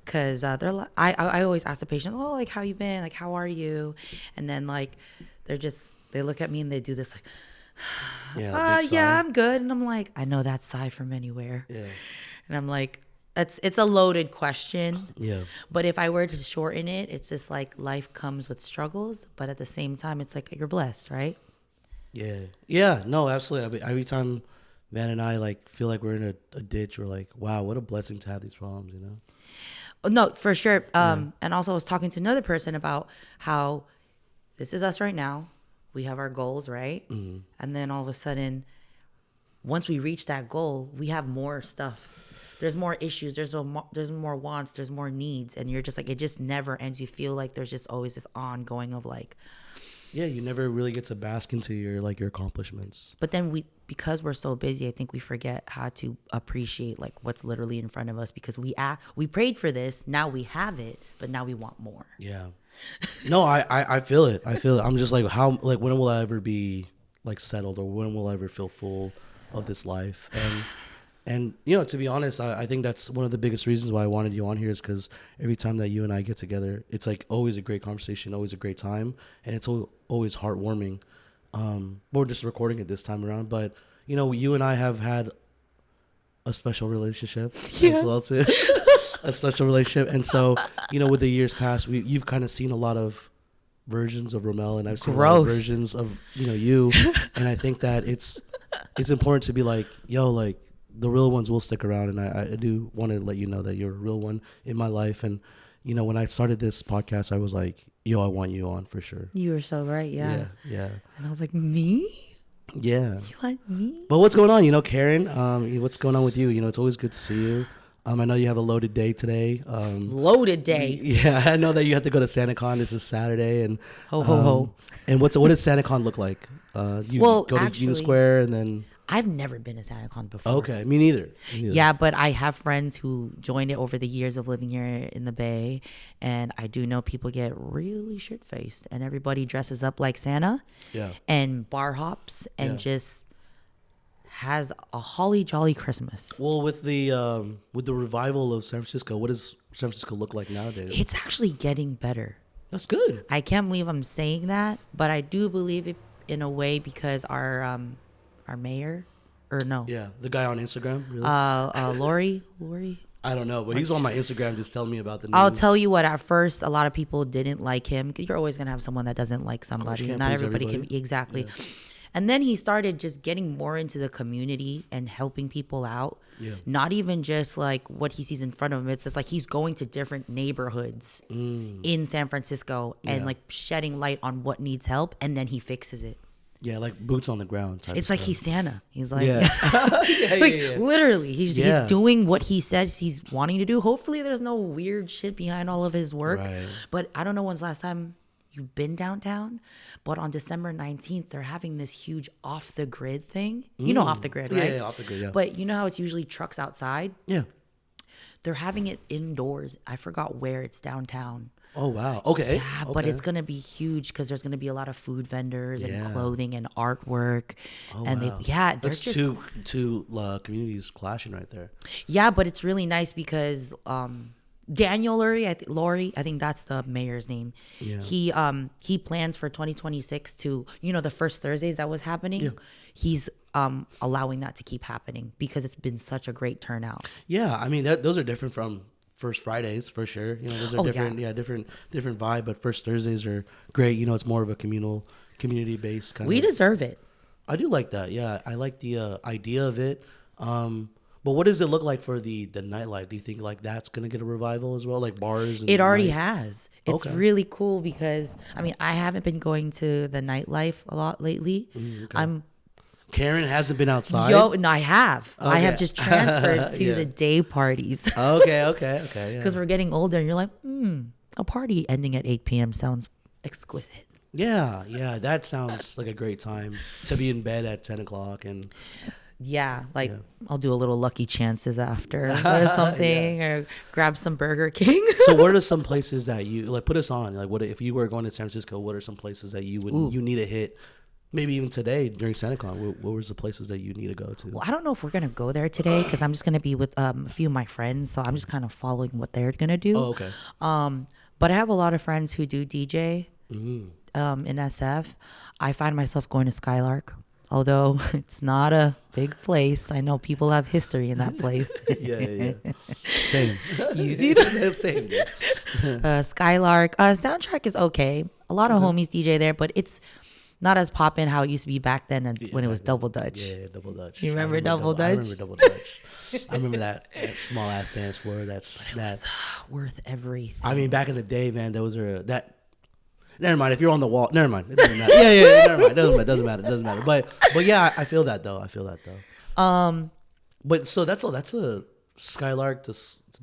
Because they're like, I always ask the patient, oh, like, how you been? Like, how are you? And then like, they look at me and they do this like, yeah, I'm good. And I'm like, I know that sigh from anywhere. Yeah. And I'm like, it's a loaded question. Yeah. But if I were to shorten it, it's just like life comes with struggles, but at the same time, it's like you're blessed, right? Yeah. Yeah. No, absolutely. I mean, every time Van and I like feel like we're in a ditch, we're like, wow, what a blessing to have these problems, you know? No, for sure. And also I was talking to another person about how this is us right now. We have our goals, right? Mm-hmm. And then all of a sudden, once we reach that goal, we have more stuff. There's more issues. There's more wants. There's more needs. And you're just like, it just never ends. You feel like there's just always this ongoing of like. Yeah, you never really get to bask into your accomplishments. But then because we're so busy, I think we forget how to appreciate like what's literally in front of us, because we prayed for this. Now we have it, but now we want more. Yeah. No, I feel it. I'm just like, when will I ever be like settled, or when will I ever feel full of this life? And you know, to be honest, I think that's one of the biggest reasons why I wanted you on here, is because every time that you and I get together, it's like always a great conversation, always a great time, and it's always heartwarming. We're just recording it this time around, but you know, you and I have had a special relationship as well too. A special relationship. And so, you know, with the years past, you've kind of seen a lot of versions of Romel, and I've seen a lot of versions of, you know, you. And I think that it's important to be like, yo, like the real ones will stick around. And I do want to let you know that you're a real one in my life. And, you know, when I started this podcast, I was like, yo, I want you on for sure. You were so right. Yeah. Yeah. And I was like, me? Yeah. You want me? But what's going on? You know, Karen, what's going on with you? You know, it's always good to see you. I know you have a loaded day today. Loaded day. Yeah, I know that you have to go to SantaCon. This is Saturday, and ho ho ho. And what does SantaCon look like? You go to Union Square, and then I've never been to SantaCon before. Okay, me neither. Yeah, but I have friends who joined it over the years of living here in the Bay, and I do know people get really shit faced, and everybody dresses up like Santa. Yeah. And bar hops and just has a holly jolly Christmas. Well, with the revival of San Francisco, what does San Francisco look like nowadays? It's actually getting better. That's good. I can't believe I'm saying that, but I do believe it in a way, because our mayor, or no? Yeah, the guy on Instagram. Really? Lori. I don't know, but he's on my Instagram just telling me about the news. I'll tell you what. At first, a lot of people didn't like him. You're always gonna have someone that doesn't like somebody. Not everybody can. Exactly. Yeah. And then he started just getting more into the community and helping people out. Yeah. Not even just like what he sees in front of him. It's just like he's going to different neighborhoods in San Francisco and like shedding light on what needs help, and then he fixes it. Yeah, like boots on the ground type. It's like stuff. He's Santa. He's like, literally, he's doing what he says he's wanting to do. Hopefully, there's no weird shit behind all of his work. Right. But I don't know when's the last time you've been downtown, but on December 19th, they're having this huge off the grid thing. You know, off the grid, right? Yeah, off the grid. Yeah. But you know how it's usually trucks outside? Yeah. They're having it indoors. I forgot where. It's downtown. Oh, wow. Okay. Yeah, but it's going to be huge because there's going to be a lot of food vendors and clothing and artwork. Oh, and wow. That's just two communities clashing right there. Yeah, but it's really nice because Daniel Laurie, I think that's the mayor's name. Yeah. He plans for 2026 to, you know, the first Thursdays that was happening. Yeah. He's allowing that to keep happening because it's been such a great turnout. Yeah, I mean those are different from First Fridays for sure. You know, those are different. Yeah, different vibe. But First Thursdays are great. You know, it's more of a community based kind of. We deserve it. I do like that. Yeah, I like the idea of it. But what does it look like for the nightlife? Do you think like that's gonna get a revival as well, like bars? And it already has. It's really cool because I mean I haven't been going to the nightlife a lot lately. Okay. Karen hasn't been outside. No, I have. Okay. I have just transferred to the day parties. Okay. Because we're getting older, and you're like, a party ending at 8 p.m. sounds exquisite. Yeah, that sounds like a great time to be in bed at 10 o'clock and. Yeah, I'll do a little Lucky Chances after or something, or grab some Burger King. So what are some places that you like put us on? Like, what if you were going to San Francisco? What are some places that you need to hit Maybe even today during SantaCon, what was the places that you need to go to? Well, I don't know if we're gonna go there today because I'm just gonna be with a few of my friends, so I'm just kind of following what they're gonna do. Oh, okay. But I have a lot of friends who do DJ in SF. I find myself going to Skylark, although it's not a big place. I know people have history in that place. Yeah. Same. You see that? Same. Skylark. Soundtrack is okay. A lot of homies DJ there, but it's not as poppin' how it used to be back then when it was Double Dutch. Yeah, Double Dutch. You remember Double Dutch? I remember Double Dutch. I remember that small ass dance floor. That's worth everything. I mean, back in the day, man, those are that. Never mind. If you're on the wall, never mind. It doesn't matter. Yeah. Never mind. Doesn't matter. But yeah, I feel that though. But so that's a Skylark to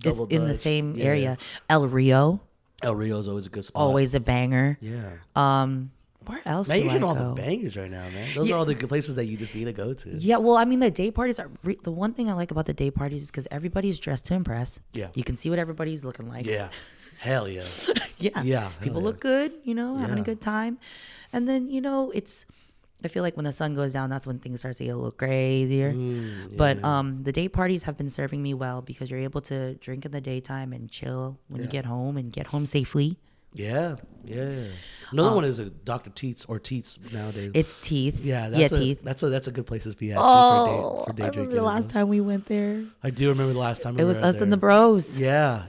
Double It's Dutch. in the same area. El Rio. El Rio is always a good spot. Always a banger. Yeah. Where else Man, do you're I hitting go? all the bangers right now, man. Those are all the good places that you just need to go to. Yeah, well, I mean, the day parties are the one thing I like about the day parties is because everybody's dressed to impress. Yeah. You can see what everybody's looking like. Yeah. Hell yeah. Yeah. Yeah. People look good, having a Yeah. good time. And then, I feel like when the sun goes down, that's when things start to get a little crazier. But the day parties have been serving me well because you're able to drink in the daytime and chill when you get home and get home safely. Yeah. Another one is a Dr. Teets or Teets nowadays. It's Teeth. Yeah, Teeth. That's a good place to be at Oh, for day I drinking. remember the last time we went there. I do remember the last time It was us and the bros. Yeah.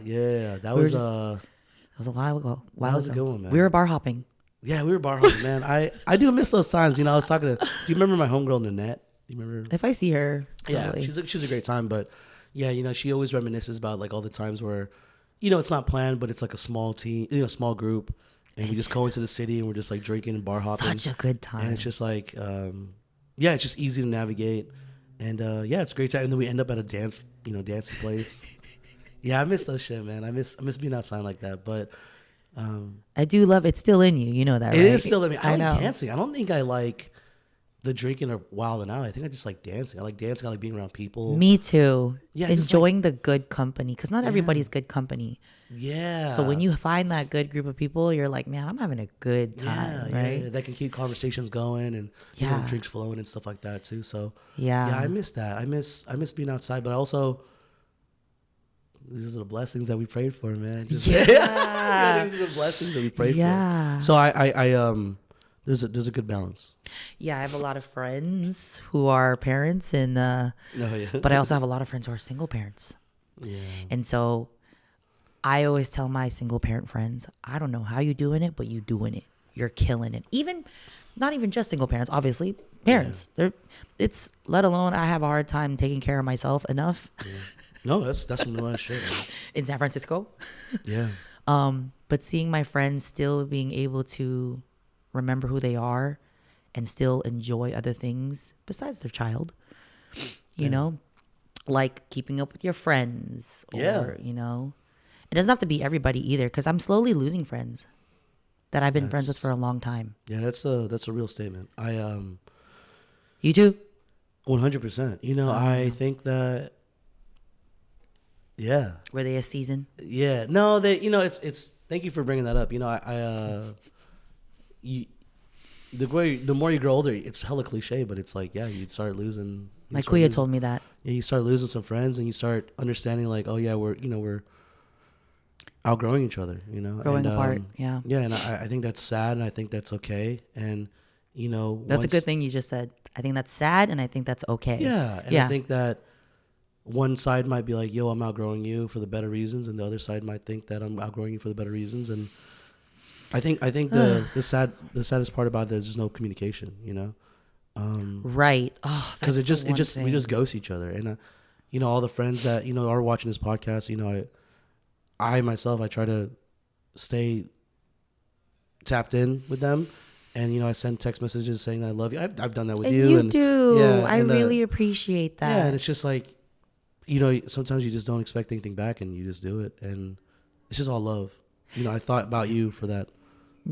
That was It was a while ago. That was a good one, man. We were bar hopping. Yeah, we were bar hopping, man. I do miss those times. I was talking to. Do you remember my homegirl Nanette? Do you remember? If I see her, Yeah, she's a great time, but yeah, she always reminisces about like all the times where, it's not planned, but it's like a small team, small group, and we just go into the city and we're just like drinking and bar hopping. Such a good time. And it's just like, it's just easy to navigate, and it's a great time. And then we end up at a dancing place. Yeah, I miss those shit, man. I miss being outside like that, but. I do love it's still in you. You know that, right? It is still in me. I like know. dancing. I don't think I like the drinking or wilding out. I think I just like dancing. I like dancing. I like being around people. Me too. Yeah, enjoying the good company because not everybody's good company. Yeah. So when you find that good group of people, you're like, man, I'm having a good time, right? Yeah. That can keep conversations going and drinks flowing and stuff like that too. So yeah, I miss that. I miss being outside, but I also. These are the blessings that we prayed for, man. These are the blessings that we prayed for. So there's a good balance. Yeah, I have a lot of friends who are parents, and but I also have a lot of friends who are single parents. Yeah. And so I always tell my single parent friends, I don't know how you're doing it, but you're doing it. You're killing it. Not even just single parents, obviously. Parents. It's let alone I have a hard time taking care of myself enough. Yeah. No, that's some nice shit, man. In San Francisco. Yeah. But seeing my friends still being able to remember who they are and still enjoy other things besides their child, like keeping up with your friends or, it doesn't have to be everybody either. Cause I'm slowly losing friends that I've been friends with for a long time. Yeah. That's a real statement. You too? 100%. I think that, yeah. Were they a season? Yeah. No, it's thank you for bringing that up. The more you grow older, it's hella cliche, but it's like, yeah, you start losing. My kuya told me that. Yeah, you start losing some friends and you start understanding like, oh yeah, we're outgrowing each other, Growing apart. Yeah. Yeah. And I think that's sad and I think that's okay. And, that's a good thing you just said. I think that's sad and I think that's okay. Yeah. And I think that, one side might be like, yo, I'm outgrowing you for the better reasons, and the other side might think that I'm outgrowing you for the better reasons. And I think the saddest part about that is there's no communication, Right. Oh, because we just ghost each other. And all the friends that are watching this podcast, I myself try to stay tapped in with them. And, I send text messages saying that I love you. I've done that with you. You do. Yeah, I really appreciate that. Yeah, and it's just like, sometimes you just don't expect anything back and you just do it. And it's just all love. I thought about you for that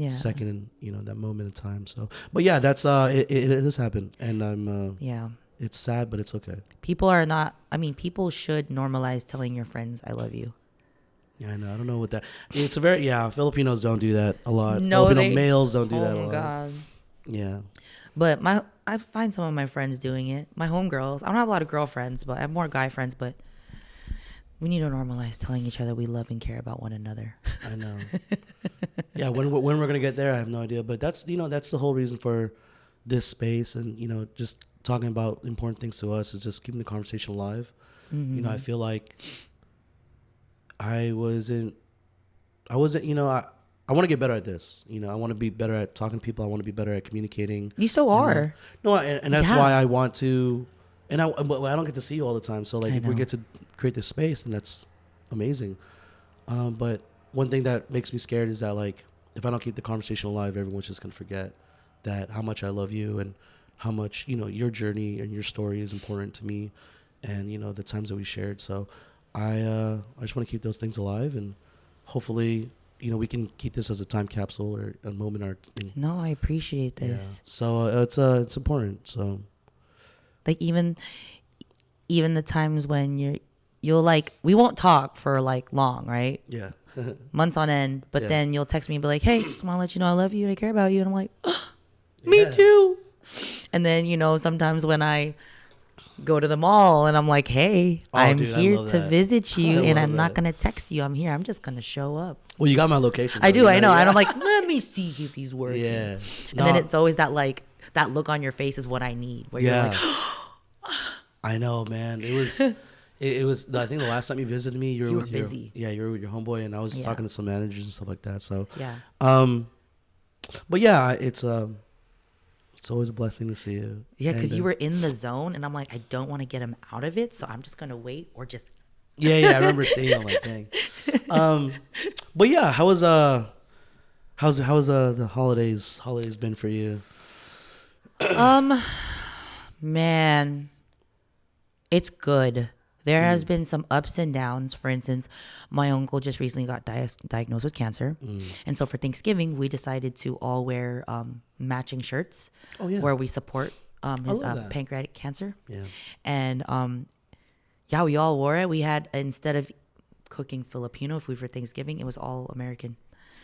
second and, that moment in time. So, but yeah, that's, it has happened. And I'm, it's sad, but it's okay. People should normalize telling your friends, I love you. Yeah, I know. I don't know what that, it's a very, Filipinos don't do that a lot. No, Filipino males don't do that a lot. Oh, God. Yeah. But I find some of my friends doing it. My homegirls. I don't have a lot of girlfriends, but I have more guy friends. But we need to normalize telling each other we love and care about one another. I know. Yeah, when we're gonna get there, I have no idea. But that's that's the whole reason for this space, and just talking about important things to us is just keeping the conversation alive. Mm-hmm. I feel like I wasn't. I want to get better at this. I want to be better at talking to people. I want to be better at communicating. You so are. And that's why I want to. And I don't get to see you all the time. So like, if we get to create this space, then that's amazing. But one thing that makes me scared is that like, if I don't keep the conversation alive, everyone's just gonna forget that how much I love you and how much your journey and your story is important to me, and the times that we shared. So I just want to keep those things alive, and hopefully we can keep this as a time capsule or a moment or No, I appreciate this. Yeah. So it's important. So like even the times when you'll like, we won't talk for like long, right? Yeah. Months on end, but then you'll text me and be like, hey, just want to let you know I love you and I care about you. And I'm like, oh, me too. And then sometimes when I go to the mall and I'm like, hey, I'm here to visit you, and I'm not gonna text you, I'm here, I'm just gonna show up. Well, you got my location. I do, I know. And I'm like, let me see if he's working. Yeah. And then it's always that like, that look on your face is what I need, where you're like, I know, man. It was I think the last time you visited me, you were busy. You were with your homeboy, and I was just talking to some managers and stuff like that. So but yeah, it's always a blessing to see you. Yeah, because you were in the zone, and I'm like, I don't want to get him out of it, so I'm just gonna wait or just. Yeah, I remember seeing it. I'm like, dang. But yeah, how's the holidays been for you? Man, it's good. There has been some ups and downs. For instance, my uncle just recently got diagnosed with cancer. And so for Thanksgiving, we decided to all wear matching shirts where we support his pancreatic cancer. Yeah. And we all wore it. We had, instead of cooking Filipino food for Thanksgiving, it was all American.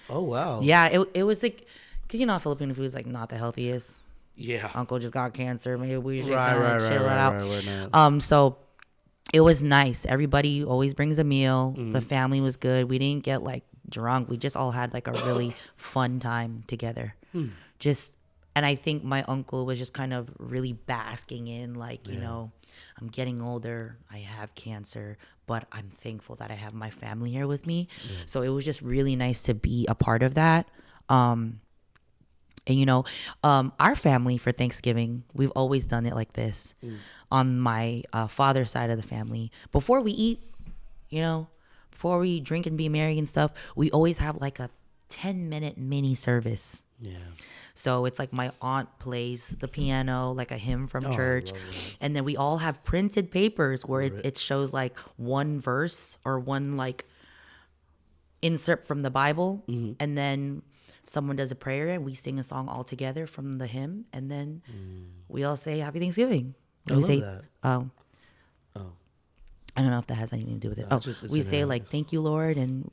Oh, wow. Yeah, it was like, because Filipino food is like not the healthiest. Yeah. Uncle just got cancer. Maybe we should chill it out. So it was nice. Everybody always brings a meal. The family was good. We didn't get like drunk. We just all had like a really fun time together. And I think my uncle was just kind of really basking in like, I'm getting older. I have cancer, but I'm thankful that I have my family here with me. So it was just really nice to be a part of that. And our family for Thanksgiving, we've always done it like this. On my father's side of the family, before we eat, before we drink and be merry and stuff, we always have like a 10-minute mini service. Yeah. So it's like my aunt plays the piano, like a hymn from church. And then we all have printed papers where it shows like one verse or one like insert from the Bible. And then someone does a prayer and we sing a song all together from the hymn. And then we all say Happy Thanksgiving. I love that. I don't know if that has anything to do with it. We say like, thank you, Lord. And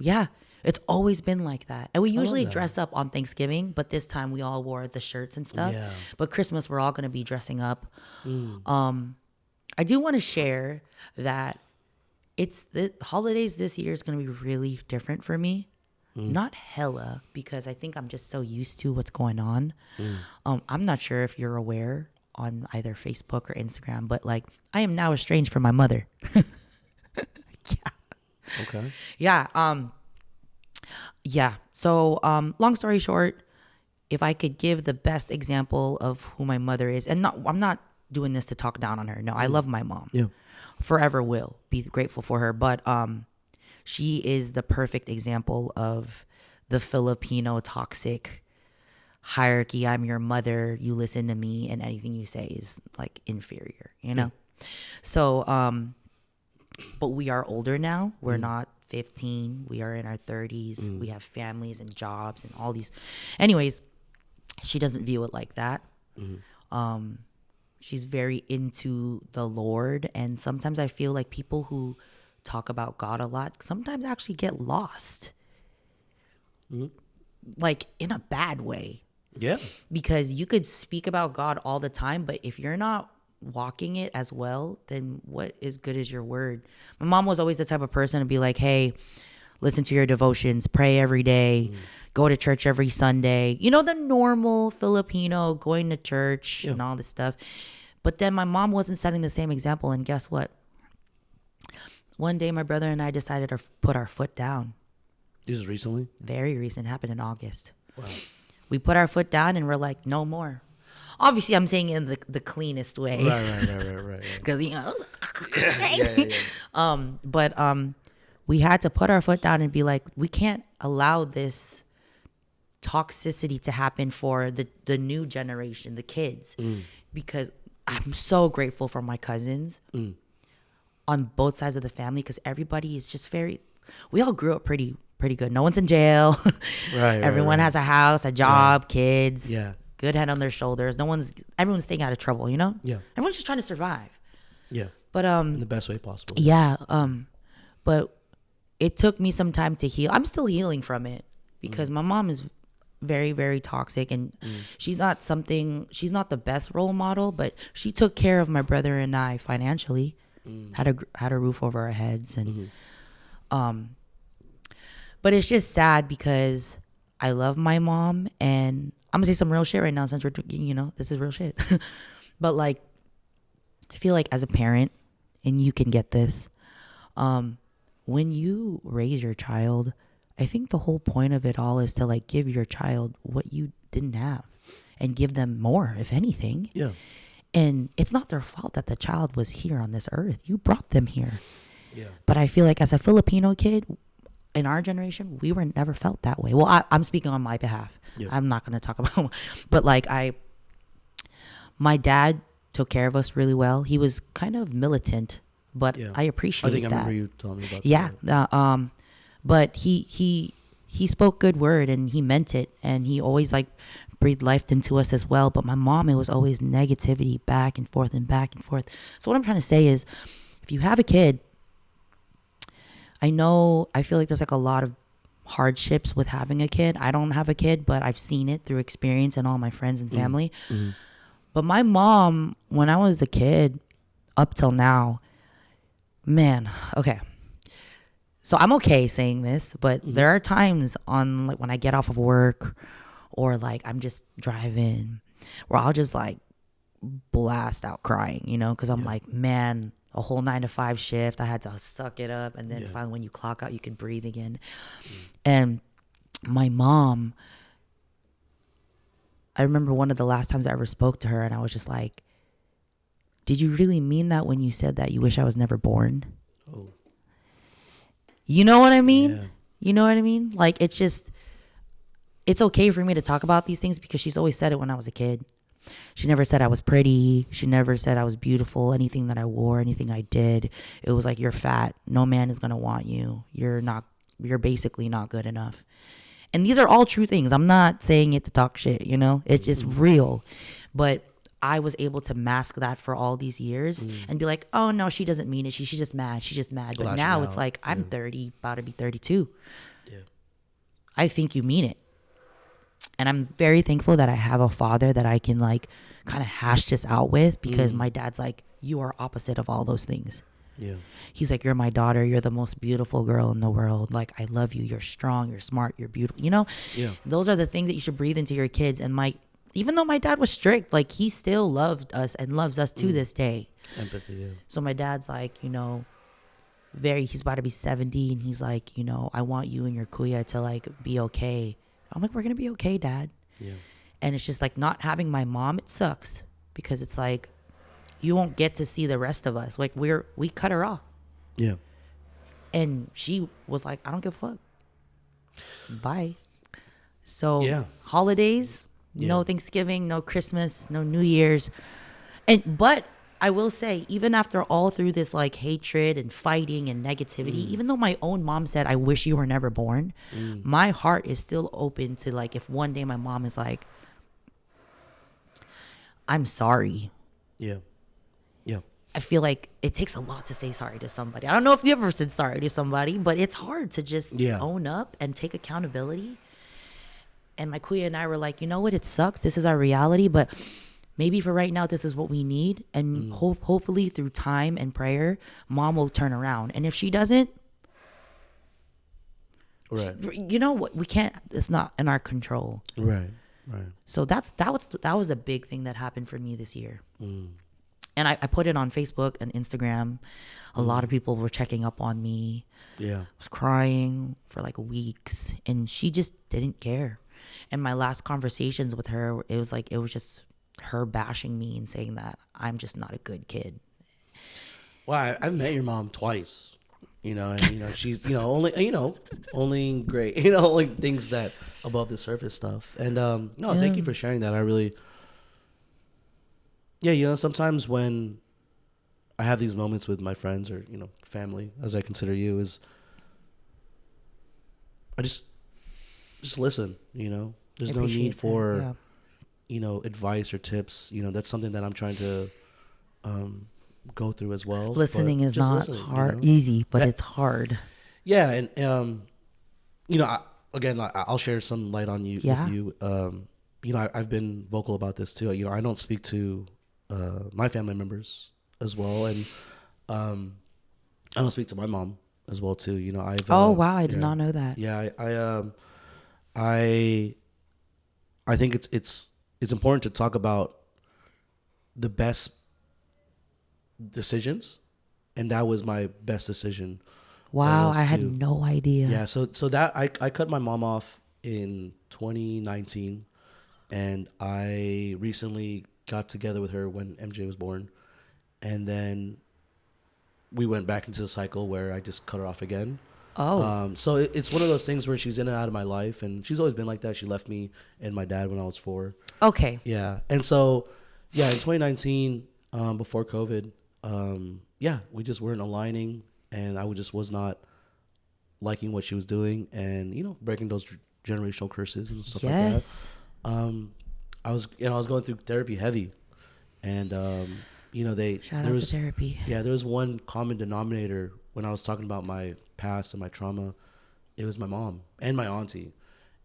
it's always been like that. And we usually dress up on Thanksgiving, but this time we all wore the shirts and stuff. Yeah. But Christmas, we're all going to be dressing up. I do want to share that the holidays this year is going to be really different for me. Not hella, because I think I'm just so used to what's going on. I'm not sure if you're aware on either Facebook or Instagram, but like I am now estranged from my mother. Okay. So long story short, if I could give the best example of who my mother is, and I'm not doing this to talk down on her. No, I love my mom. Yeah. Forever will be grateful for her, but she is the perfect example of the Filipino toxic hierarchy. I'm your mother, you listen to me, and anything you say is like inferior, So but we are older now. We're not 15. We are in our 30s. We have families and jobs and all these. Anyways, she doesn't view it like that. She's very into the Lord. And sometimes I feel like people who talk about God a lot sometimes actually get lost. Like in a bad way. Yeah. Because you could speak about God all the time, but if you're not walking it as well, then what is good is your word? My mom was always the type of person to be like, hey, listen to your devotions, pray every day, go to church every Sunday. You know, the normal Filipino going to church and all this stuff. But then my mom wasn't setting the same example. And guess what? One day my brother and I decided to put our foot down. This is recently? Very recent. Happened in August. Wow. We put our foot down and we're like, no more. Obviously, I'm saying in the cleanest way. Right. Because, you know, but we had to put our foot down and be like, we can't allow this toxicity to happen for the new generation, the kids. Because I'm so grateful for my cousins on both sides of the family, because everybody is just we all grew up pretty good. No one's in jail. Everyone has a house, a job, kids. Yeah. Good head on their shoulders. Everyone's staying out of trouble, you know? Yeah. Everyone's just trying to survive. Yeah. But in the best way possible. Yeah. But it took me some time to heal. I'm still healing from it because my mom is very, very toxic, and she's not the best role model, but she took care of my brother and I financially. Had a roof over our heads, and but it's just sad because I love my mom, and I'm gonna say some real shit right now since we're, this is real shit. But like, I feel like as a parent, and you can get this, when you raise your child, I think the whole point of it all is to like give your child what you didn't have and give them more, if anything. Yeah. And it's not their fault that the child was here on this earth. You brought them here. Yeah. But I feel like as a Filipino kid, in our generation, we were never felt that way. Well, I'm speaking on my behalf. Yeah. I'm not going to talk about, but like my dad took care of us really well. He was kind of militant, but I appreciate that. I remember you telling me about that. Yeah. But he spoke good word and he meant it. And he always like breathed life into us as well. But my mom, it was always negativity back and forth and back and forth. So what I'm trying to say is, if you have a kid, I feel like there's like a lot of hardships with having a kid. I don't have a kid, but I've seen it through experience and all my friends and family. But my mom, when I was a kid, up till now, man, okay. So I'm okay saying this, but there are times on like when I get off of work or like I'm just driving where I'll just like blast out crying, because I'm like, man, a whole 9 to 5 shift. I had to suck it up. And then finally when you clock out, you can breathe again. And my mom, I remember one of the last times I ever spoke to her and I was just like, did you really mean that when you said that you wish I was never born? Oh. You know what I mean? Yeah. You know what I mean? Like, it's okay for me to talk about these things because she's always said it when I was a kid. She never said I was pretty. She never said I was beautiful. Anything that I wore, anything I did, it was like, you're fat. No man is going to want you. You're basically not good enough. And these are all true things. I'm not saying it to talk shit, It's just real. But I was able to mask that for all these years and be like, oh, no, she doesn't mean it. She's just mad. She's just mad. But now it's like, I'm 30, about to be 32. Yeah. I think you mean it. And I'm very thankful that I have a father that I can like kind of hash this out with, because my dad's like, you are opposite of all those things. Yeah. He's like, you're my daughter. You're the most beautiful girl in the world. Like, I love you. You're strong. You're smart. You're beautiful. Yeah. Those are the things that you should breathe into your kids. And even though my dad was strict, like he still loved us and loves us to this day. Empathy. Yeah. So my dad's like, he's about to be 70. And he's like, I want you and your kuya to like be okay. I'm like, we're going to be okay, Dad. Yeah. And it's just like not having my mom, it sucks because it's like you won't get to see the rest of us. Like we cut her off. Yeah. And she was like, I don't give a fuck. Bye. So holidays, no Thanksgiving, no Christmas, no New Year's. But I will say, even after all through this like hatred and fighting and negativity, even though my own mom said, I wish you were never born, my heart is still open to like, if one day my mom is like, I'm sorry. Yeah. Yeah. I feel like it takes a lot to say sorry to somebody. I don't know if you ever said sorry to somebody, but it's hard to just own up and take accountability. And my kuya and I were like, you know what? It sucks. This is our reality, but maybe for right now, this is what we need. And hopefully through time and prayer, mom will turn around. And if she doesn't, right, you know what? We can't. It's not in our control. Right. So that was a big thing that happened for me this year. And I put it on Facebook and Instagram. A lot of people were checking up on me. Yeah. I was crying for like weeks, and she just didn't care. And my last conversations with her, it was just her bashing me and saying that I'm just not a good kid. Well, I've met your mom twice, and she's, only great, like things that above the surface stuff. And thank you for sharing that. I really, sometimes when I have these moments with my friends or, family, as I consider you, is I just listen, there's no need for, advice or tips. That's something that I'm trying to go through as well. Listening is not hard, easy, but it's hard. Yeah. And, I'll share some light on you. Yeah. With you. I've been vocal about this too. I don't speak to my family members as well. And I don't speak to my mom as well too. Wow. I did not know that. Yeah. I think it's important to talk about the best decisions, and that was my best decision. Wow, I had no idea. Yeah, so that I cut my mom off in 2019, and I recently got together with her when MJ was born, and then we went back into the cycle where I just cut her off again. So it's one of those things where she's in and out of my life, and she's always been like that. She left me and my dad when I was 4. Okay. Yeah, and so in 2019, before COVID, we just weren't aligning, and I just was not liking what she was doing, and breaking those generational curses and stuff like that. I was going through therapy heavy, and shout out to therapy. Yeah, there was one common denominator when I was talking about my past and my trauma. It was my mom and my auntie,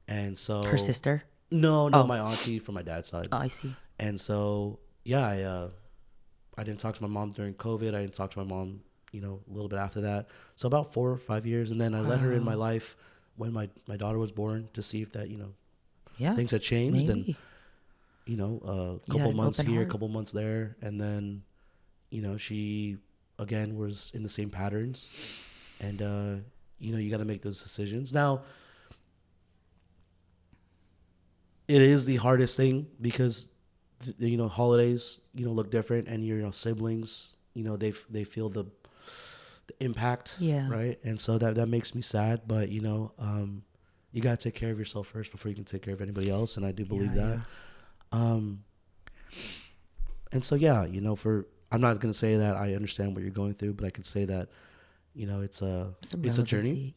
and so her sister. No, my auntie from my dad's side. Oh, I see. And so I didn't talk to my mom during COVID. I didn't talk to my mom, a little bit after that. So about 4 or 5 years, and then I let her in my life when my daughter was born to see if that things had changed. Maybe. And a couple months here, a couple months there, and then she again was in the same patterns, and you got to make those decisions. Now it is the hardest thing because holidays look different, and your siblings they feel the impact, right? And so that makes me sad, but you got to take care of yourself first before you can take care of anybody else, and I do believe that. And so I'm not going to say that I understand what you're going through, but I can say that it's a journey,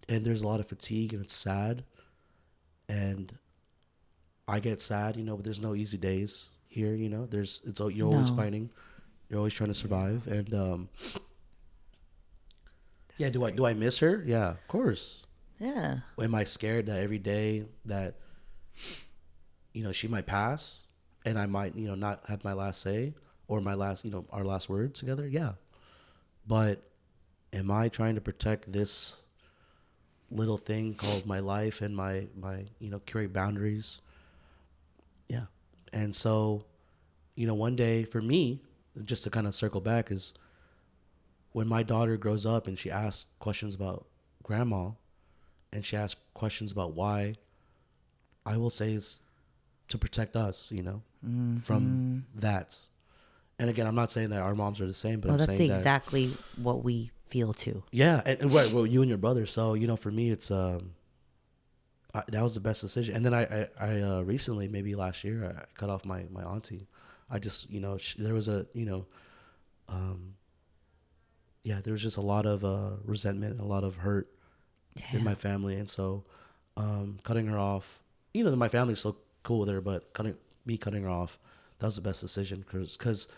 and there's a lot of fatigue, and it's sad, and I get sad, but there's no easy days here, you're always fighting, you're always trying to survive, and do I miss her? Yeah, of course. Yeah. Am I scared that every day that she might pass and I might not have my last say or my last our last words together? Yeah. But am I trying to protect this little thing called my life and my create boundaries? Yeah. And so one day for me, just to kind of circle back, is when my daughter grows up and she asks questions about grandma and she asks questions about why, I will say it's to protect us, from that. And again, I'm not saying that our moms are the same, but I'm saying that. That's exactly what we feel too. Yeah. And well, you and your brother. So, for me, it's, that was the best decision. And then I recently, maybe last year, I cut off my auntie. I just, there was a, there was just a lot of resentment and a lot of hurt in my family. And so cutting her off, my family's so cool with her, but cutting her off, that was the best decision. Because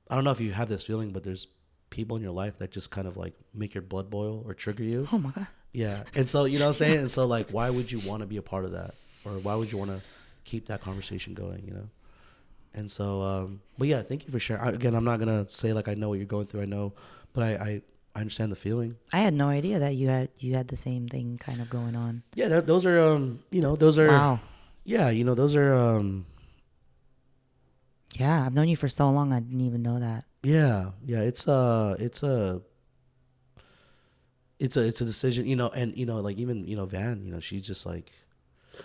I don't know if you have this feeling, but there's people in your life that just kind of like make your blood boil or trigger you. Oh my God. Yeah. And so, you know what I'm saying? And so like, why would you want to be a part of that? or why would you want to keep that conversation going, you know? And so, but yeah, thank you for sharing. Again, I'm not going to say like I know what you're going through. I know, but I understand the feeling. I had no idea that you had the same thing kind of going on. Yeah, those are, those are, wow. Yeah, those are, yeah, I've known you for so long. I didn't even know that. Yeah. It's a decision, and like even Van, she's just like,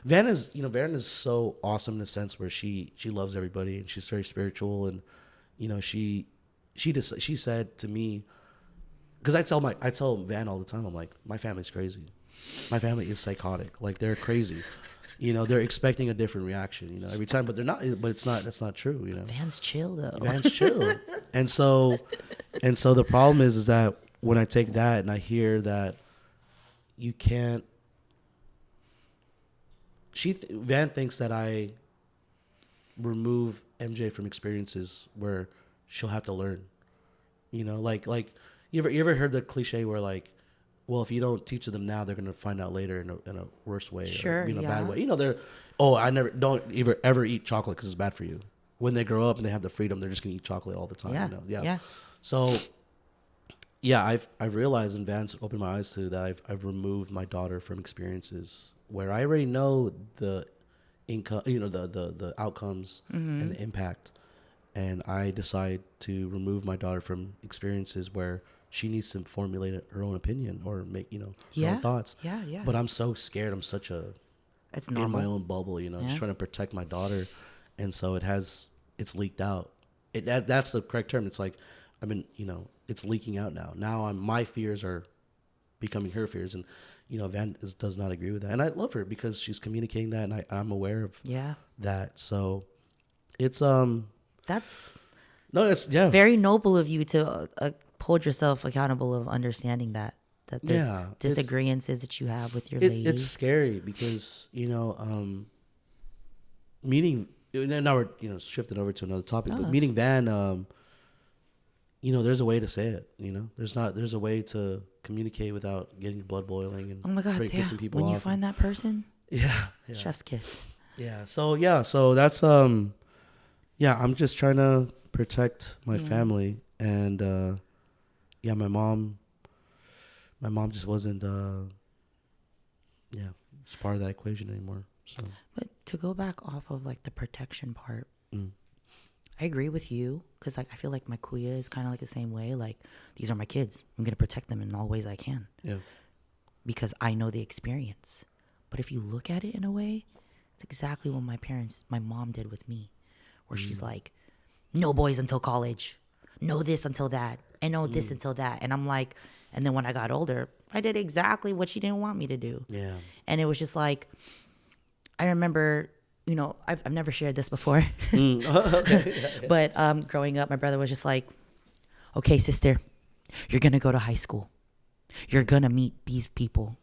Van is so awesome in the sense where she loves everybody and she's very spiritual, and she said to me, because I tell Van all the time, I'm like, my family's crazy, my family is psychotic, like they're crazy. They're expecting a different reaction, every time, but they're not. But that's not true, Van's chill though. Van's chill, and so the problem is that when I take that and I hear that you can't, Van thinks that I remove MJ from experiences where she'll have to learn, like you ever heard the cliche where like, well, if you don't teach them now, they're going to find out later in a worse way, sure, or, yeah. bad way. Don't ever eat chocolate because it's bad for you. When they grow up and they have the freedom, they're just going to eat chocolate all the time. Yeah. So, yeah, I've realized, and Vance opened my eyes to that. I've removed my daughter from experiences where I already know the income, the outcomes and the impact, and I decide to remove my daughter from experiences where she needs to formulate her own opinion or make, her own thoughts. Yeah. But I'm so scared. I'm such it's in my own bubble, just trying to protect my daughter. And so it's leaked out. That's the correct term. It's like, it's leaking out now. Now my fears are becoming her fears. And, Van does not agree with that. And I love her because she's communicating that, and I'm aware of that. So it's, that's very noble of you to hold yourself accountable of understanding that there's disagreements that you have with your lady. It's scary because meeting, now we're shifting over to another topic, but meeting Van, there's a way to say it. There's a way to communicate without getting blood boiling and oh my god, pissing people when off. You find that person, chef's kiss. So that's I'm just trying to protect my family. And my mom just wasn't it's part of that equation anymore. So, but to go back off of like the protection part, I agree with you, because like I feel like my kuya is kind of like the same way. Like, these are my kids, I'm gonna protect them in all ways I can, because I know the experience. But if you look at it in a way, it's exactly what my mom did with me, where she's like, no boys until college, no this until that, and no this until that. And I'm like, and then when I got older, I did exactly what she didn't want me to do. Yeah. And it was just like, I remember, I've never shared this before, but growing up, my brother was just like, okay, sister, you're going to go to high school. You're going to meet these people.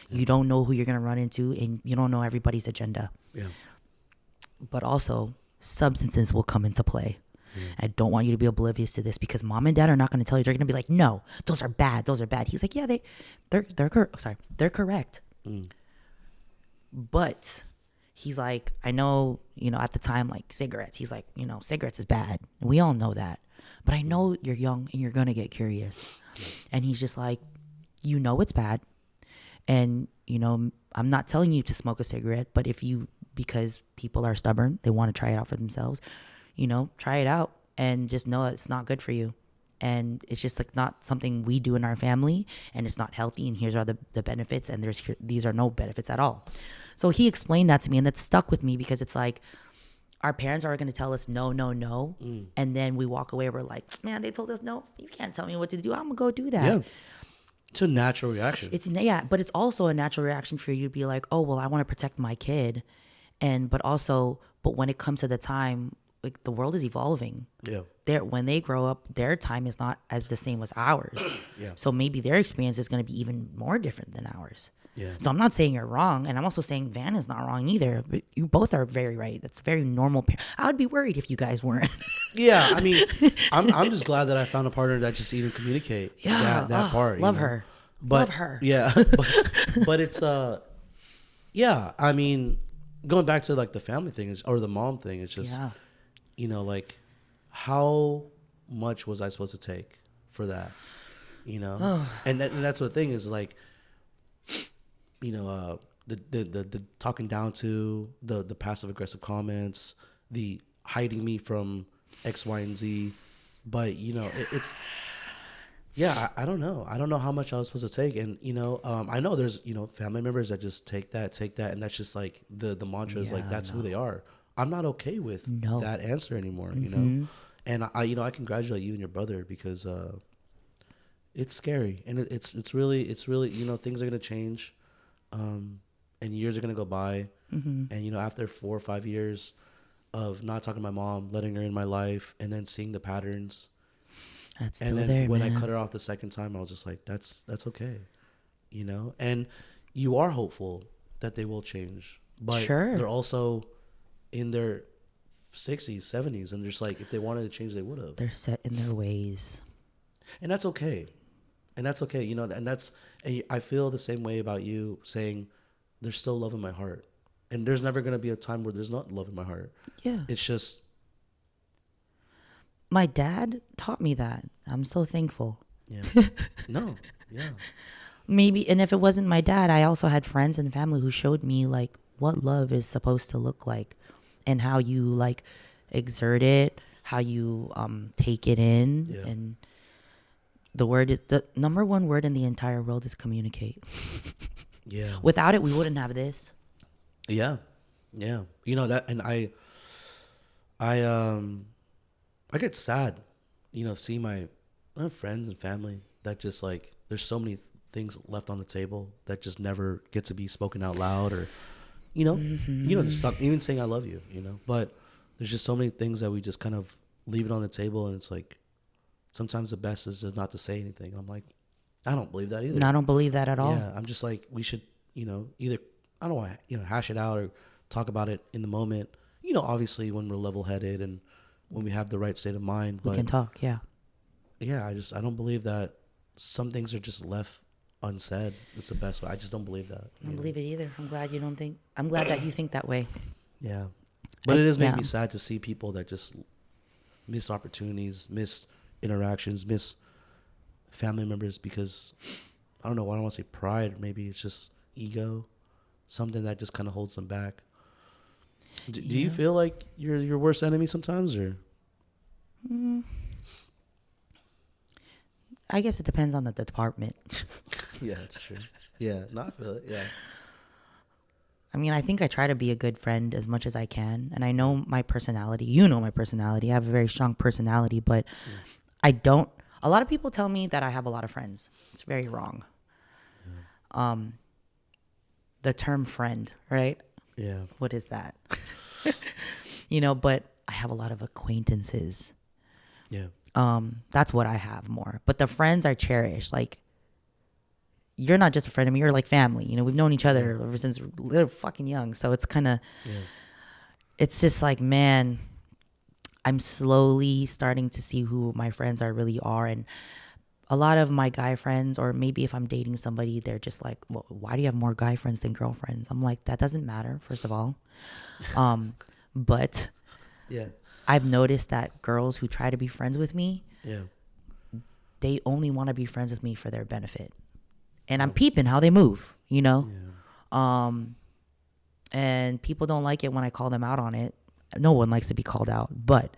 You don't know who you're going to run into, and you don't know everybody's agenda. Yeah. But also, substances will come into play. I don't want you to be oblivious to this, because mom and dad are not going to tell you. They're going to be like, no, those are bad. Those are bad. He's like, yeah, they're correct. But he's like, I know, at the time, like cigarettes, he's like, cigarettes is bad. We all know that. But I know you're young and you're going to get curious. And he's just like, it's bad. And, I'm not telling you to smoke a cigarette, but because people are stubborn, they want to try it out for themselves, try it out and just know it's not good for you. And it's just like not something we do in our family, and it's not healthy. And here's are the benefits, and these are no benefits at all. So he explained that to me, and that stuck with me, because it's like, our parents are going to tell us no. And then we walk away. We're like, man, they told us no. You can't tell me what to do. I'm going to go do that. Yeah. It's a natural reaction. But it's also a natural reaction for you to be like, oh, well, I want to protect my kid. But when it comes to the time, like, the world is evolving. Yeah. When they grow up, their time is not as the same as ours. Yeah. So maybe their experience is going to be even more different than ours. Yeah. So I'm not saying you're wrong, and I'm also saying Van is not wrong either. But you both are very right. That's very normal. I would be worried if you guys weren't. Yeah, I mean, I'm just glad that I found a partner that just even communicate. Yeah, that part. Love her. But, love her. Yeah, but it's yeah. I mean, going back to like the family thing is, or the mom thing, it's just, like how much was I supposed to take for that, and that's the thing is like, the talking down to the passive aggressive comments, the hiding me from X, Y, and Z, but it's. Yeah, I don't know. I don't know how much I was supposed to take, and I know there's family members that just take that, and that's just like the mantra is like that's who they are. I'm not okay with that answer anymore, and I congratulate you and your brother because it's scary, and it's really things are gonna change, and years are gonna go by, and after 4 or 5 years of not talking to my mom, letting her in my life, and then seeing the patterns. That's still and then there, when man. I cut her off the second time, I was just like, that's okay, and you are hopeful that they will change, but they're also in their 60s, 70s, and just like if they wanted to change, they would have. They're set in their ways, and that's okay, and I feel the same way about you saying there's still love in my heart, and there's never going to be a time where there's not love in my heart. Yeah, it's just. My dad taught me that. I'm so thankful. Yeah. No. Yeah. Maybe, and if it wasn't my dad, I also had friends and family who showed me like what love is supposed to look like, and how you like exert it, how you take it in, and the number one word in the entire world is communicate. Yeah. Without it, we wouldn't have this. Yeah. Yeah. That, and I get sad, see my friends and family that just like, there's so many things left on the table that just never get to be spoken out loud, or, just stop even saying I love you, but there's just so many things that we just kind of leave it on the table. And it's like, sometimes the best is just not to say anything. I'm like, I don't believe that either. No, I don't believe that at all. Yeah. I'm just like, we should, either, I don't want to, hash it out or talk about it in the moment, obviously when we're level headed and when we have the right state of mind, we can talk. Yeah. I don't believe that some things are just left unsaid. It's the best way. I just don't believe that. I don't believe it either. I'm glad that you think that way. Yeah. But it is making me sad to see people that just miss opportunities, miss interactions, miss family members because, I don't know, I don't want to say pride. Maybe it's just ego, something that just kind of holds them back. Do you feel like you're your worst enemy sometimes, or? I guess it depends on the department. Yeah, that's true. Yeah, I feel it. Yeah. I mean, I think I try to be a good friend as much as I can, and I know my personality. You know my personality. I have a very strong personality, but I don't. A lot of people tell me that I have a lot of friends. It's very wrong. Yeah. The term friend, right? Yeah. What is that? But I have a lot of acquaintances. Yeah. That's what I have more. But the friends I cherish, like, you're not just a friend of me, you're like family. We've known each other ever since we were fucking young. So it's kind of, it's just like, man, I'm slowly starting to see who my friends really are. And a lot of my guy friends, or maybe if I'm dating somebody, they're just like, well, why do you have more guy friends than girlfriends? I'm like, that doesn't matter, first of all. But I've noticed that girls who try to be friends with me, they only want to be friends with me for their benefit. And I'm peeping how they move, and people don't like it when I call them out on it. No one likes to be called out, but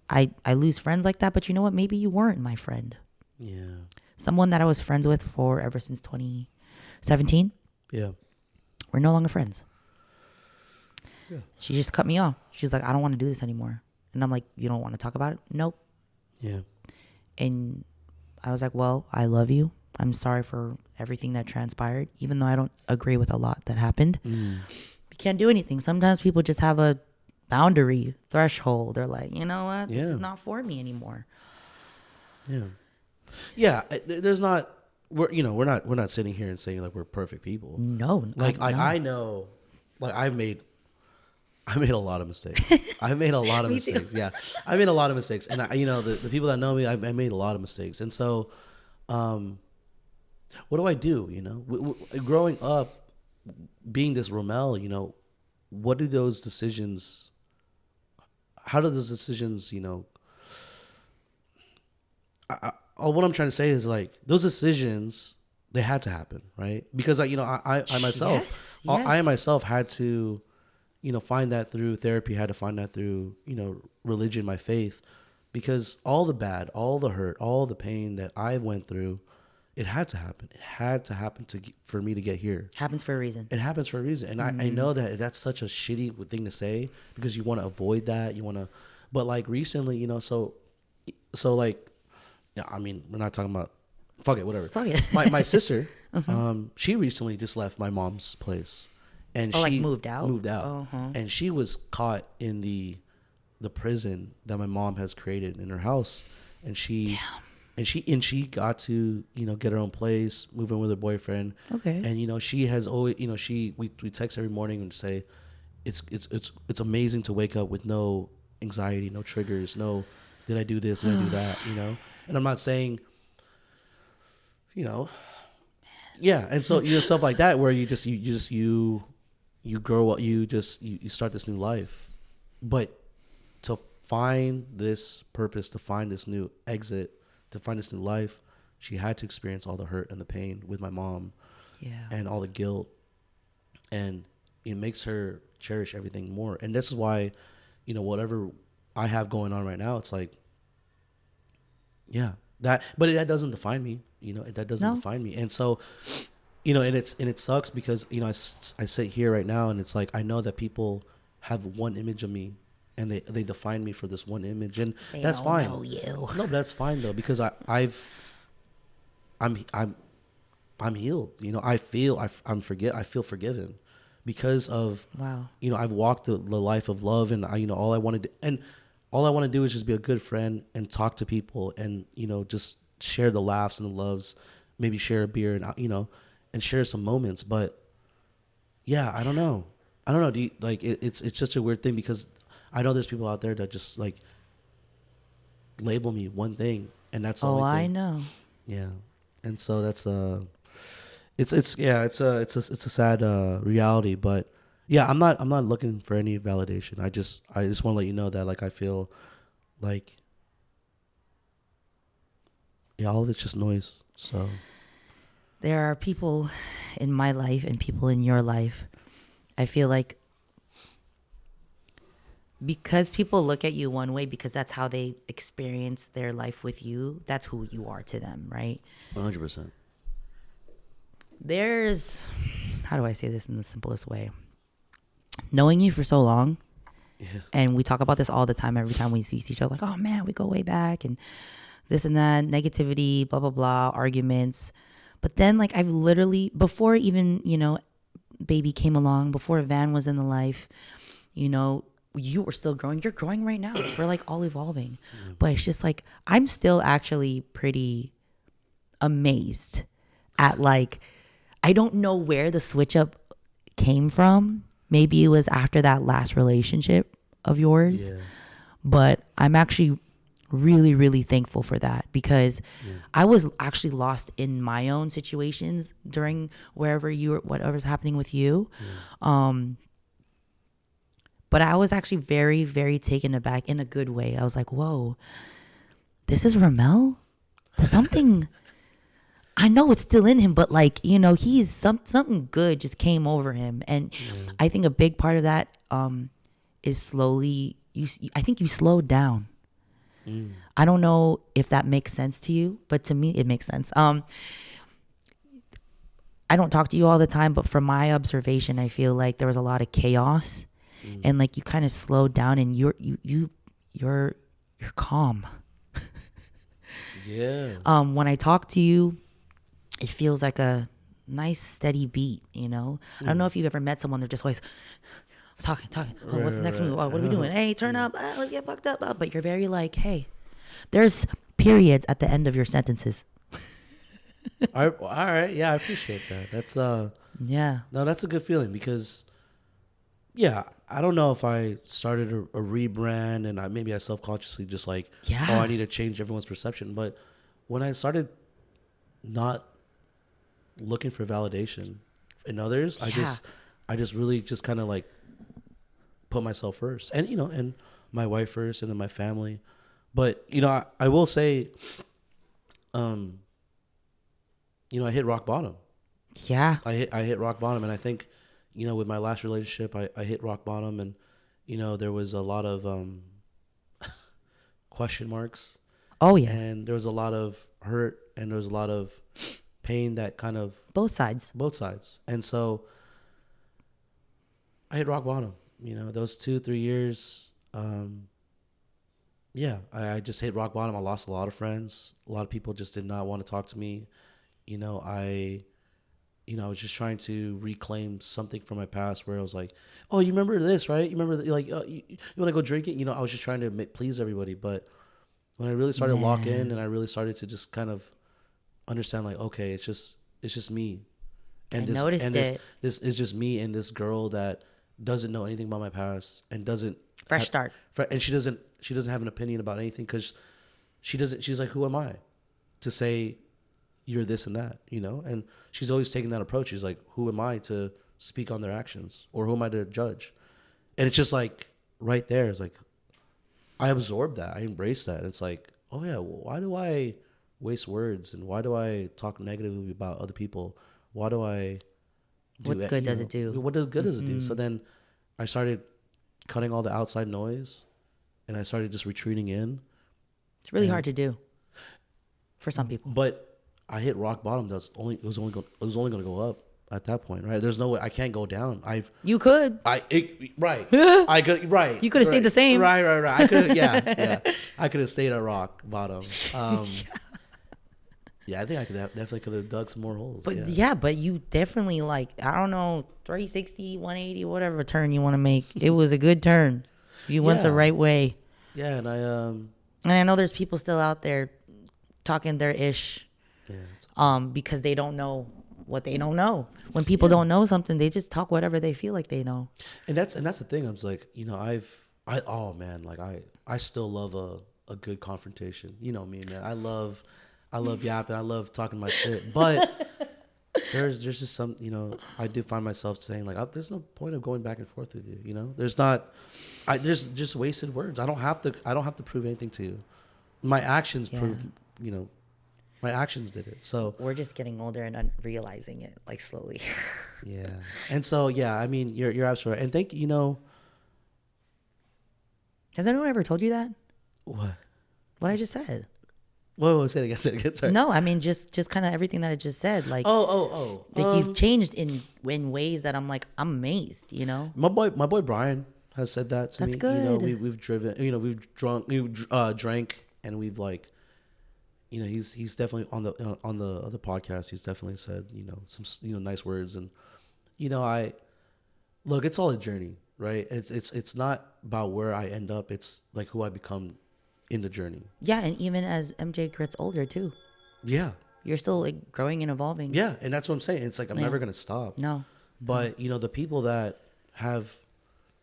I lose friends like that. But you know what? Maybe you weren't my friend. Yeah. Someone that I was friends with for ever since 2017. Yeah. We're no longer friends. Yeah. She just cut me off. She's like, I don't want to do this anymore. And I'm like, you don't want to talk about it? Nope. Yeah. And I was like, well, I love you. I'm sorry for everything that transpired, even though I don't agree with a lot that happened. You can't do anything. Sometimes people just have a boundary threshold. They're like, you know what? This is not for me anymore. Yeah. Yeah. There's not, we're not sitting here and saying like we're perfect people. No. I know, like I made a lot of mistakes. I made a lot of mistakes. Yeah. I made a lot of mistakes. And the people that know me, I made a lot of mistakes. And so, what do I do? Growing up, being this Romel, what do those decisions, how do those decisions, what I'm trying to say is like those decisions, they had to happen, right? Because I myself, yes. I myself had to, find that through therapy, had to find that through, religion, my faith, because all the bad, all the hurt, all the pain that I went through, it had to happen. It had to happen for me to get here. Happens for a reason. It happens for a reason. And I know that that's such a shitty thing to say because you want to avoid that. But like recently, so like, yeah, I mean, we're not talking about, fuck it, whatever. Fuck it. My sister, she recently just left my mom's place. And she like moved out? Moved out. And she was caught in the prison that my mom has created in her house. And she... Damn. And she got to, get her own place, move in with her boyfriend. Okay. And, she has always, we text every morning and say, it's amazing to wake up with no anxiety, no triggers, no, did I do this, did I do that, And I'm not saying, yeah. And so, stuff like that where you grow up, you start this new life. But to find this purpose, to find this new exit, to find this new life, she had to experience all the hurt and the pain with my mom, and all the guilt, and it makes her cherish everything more. And this is why, whatever I have going on right now, it's like, but that doesn't define me, that doesn't define me. And so, and it sucks because, I sit here right now and it's like, I know that people have one image of me. And they define me for this one image, and that's fine. Know you. No, that's fine though, because I'm healed. I feel forgiven because of I've walked the life of love, and all I want to do is just be a good friend and talk to people, and just share the laughs and the loves, maybe share a beer and and share some moments. But yeah, I don't know. Do you, like it's just a weird thing because I know there's people out there that just like label me one thing, and that's the only thing. I know. Yeah, and so that's it's a sad reality, but yeah, I'm not looking for any validation. I just want to let you know that like I feel like all of it's just noise. So there are people in my life and people in your life. I feel like because people look at you one way because that's how they experience their life with you, that's who you are to them, right? 100%. There's, how do I say this in the simplest way? Knowing you for so long, and we talk about this all the time, every time we see each other, like, oh man, we go way back, and this and that, negativity, blah, blah, blah, arguments. But then, like, I've literally, before even, baby came along, before Van was in the life, you were still growing. You're growing right now. We're like all evolving. But it's just like, I'm still actually pretty amazed at like, I don't know where the switch up came from. Maybe it was after that last relationship of yours. But I'm actually really, really thankful for that because I was actually lost in my own situations during whatever's happening with you. But I was actually very, very taken aback in a good way. I was like, whoa, this is Ramel? There's something, I know it's still in him, but like, he's something good just came over him. And I think a big part of that is slowly, I think you slowed down. I don't know if that makes sense to you, but to me, it makes sense. I don't talk to you all the time, but from my observation, I feel like there was a lot of chaos. And like you kind of slowed down and you're calm. When I talk to you, it feels like a nice steady beat, I don't know if you've ever met someone, they're just always talking. Oh, what's the next move? Oh, what are we doing? Hey, turn up. Let's get fucked up. But you're very like, hey, there's periods at the end of your sentences. All right. Yeah, I appreciate that. That's no, that's a good feeling because I don't know if I started a rebrand and maybe I self-consciously just like, I need to change everyone's perception. But when I started not looking for validation in others, I just really just kind of like put myself first, and and my wife first, and then my family. But I will say, I hit rock bottom. Yeah. I hit rock bottom, and I think, with my last relationship, I hit rock bottom, and there was a lot of question marks. Oh yeah. And there was a lot of hurt, and there was a lot of pain that kind of both sides. And so I hit rock bottom. Those 2-3 years. I just hit rock bottom. I lost a lot of friends. A lot of people just did not want to talk to me. I was just trying to reclaim something from my past where I was like, oh, you remember this, right? You remember, you want to go drinking? I was just trying to please everybody. But when I really started to lock in, and I really started to just kind of understand, like, okay, it's just me. And this is just me and this girl that doesn't know anything about my past and doesn't start. And she doesn't have an opinion about anything, because she's like, who am I to say you're this and that, and she's always taking that approach. She's like, who am I to speak on their actions, or who am I to judge? And it's just like right there, it's like I absorbed that, I embraced that. It's like, oh yeah, well, why do I waste words, and why do I talk negatively about other people? Why do I what good does it do? What good does it do? So then I started cutting all the outside noise, and I started just retreating in. It's really hard to do for some people. But I hit rock bottom. It was only going to go up at that point, right? There's no way I can't go down. You could. Right. I could. Right. You could have stayed the same. Right. I could. Yeah. I could have stayed at rock bottom. Yeah, I think I definitely could have dug some more holes. But but you definitely, like, I don't know, 360, 180, whatever turn you want to make. It was a good turn. You went the right way. Yeah, and and I know there's people still out there talking their ish, because they don't know what they don't know. When people don't know something, they just talk whatever they feel like they know. And that's the thing. I was like, I still love a good confrontation. You know me, man. I love yapping. I love talking my shit. But there's just some, I do find myself saying, like, there's no point of going back and forth with you. There's just wasted words. I don't have to prove anything to you. My actions prove, my actions did it. So we're just getting older and realizing it, like, slowly. Yeah. And so, I mean, you're absolutely right. And thank you. Has anyone ever told you that? What I just said. Whoa, say it again. Sorry. No, I mean, just kind of everything that I just said. Like, like, you've changed in ways that I'm like, I'm amazed, My boy Brian has said that to me. That's good. We've driven, we've drank, and we've, like, he's definitely on the other podcast. He's definitely said, some, nice words. And, it's all a journey, right? It's not about where I end up. It's like who I become in the journey. Yeah, and even as MJ gets older too. Yeah. You're still, like, growing and evolving. Yeah, and that's what I'm saying. It's like I'm never going to stop. No. But, the people that have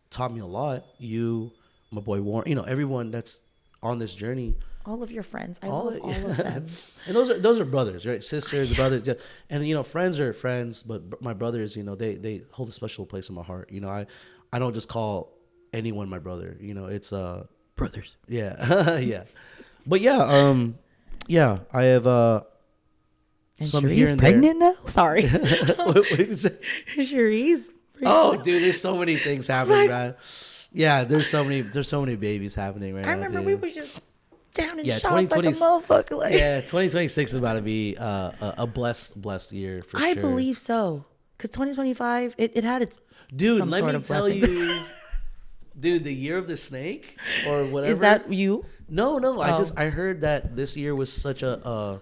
taught me a lot, you, my boy Warren, everyone that's on this journey. All of your friends. I love all of them. And those are brothers, right? Sisters, brothers. And, friends are friends, but my brothers, they hold a special place in my heart. I don't just call anyone my brother. It's brothers. Yeah. Yeah. But I have and some Cherie's here and pregnant there. now? Sorry. What did you say? Cherie's pregnant. Oh, dude, there's so many things happening, man. Yeah, there's so many babies happening right now. I remember we were just down in shots 2020, like a motherfucker. Like. Yeah, 2026 is about to be a blessed year for sure. I believe so. Because 2025, it had its dude, some let sort me of tell blessing. you, dude, the year of the snake or whatever. Is that you? No. Oh. I heard that this year was such an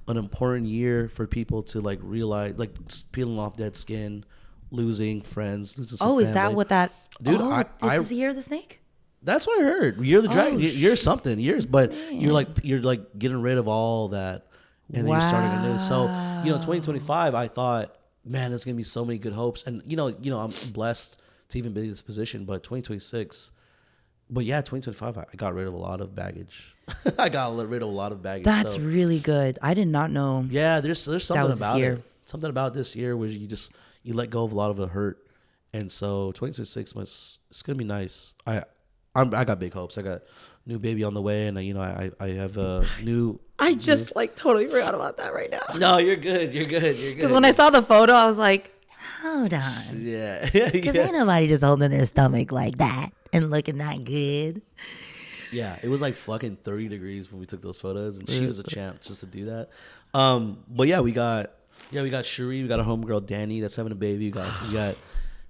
important year for people to, like, realize, like, peeling off dead skin, losing friends, losing some is that what that? Dude, this is the year of the snake. That's what I heard. You're the dragon. You're something. But man. you're like getting rid of all that, and then you're starting anew. So 2025, I thought, man, there's gonna be so many good hopes, and I'm blessed to even be in this position. But 2026, 2025, I got rid of a lot of baggage. That's really good. I did not know. Yeah, there's something about it. Something about this year where you let go of a lot of the hurt, And so 2026 it's gonna be nice. I got big hopes. I got new baby on the way, and I have a new. I just like totally forgot about that right now. No, you're good. You're good. Because when I saw the photo, I was like, hold on. Yeah. Because ain't nobody just holding their stomach like that and looking that good. Yeah, it was like fucking 30 degrees when we took those photos, and she was a champ just to do that. But yeah, we got Cherie, we got a homegirl Danny that's having a baby.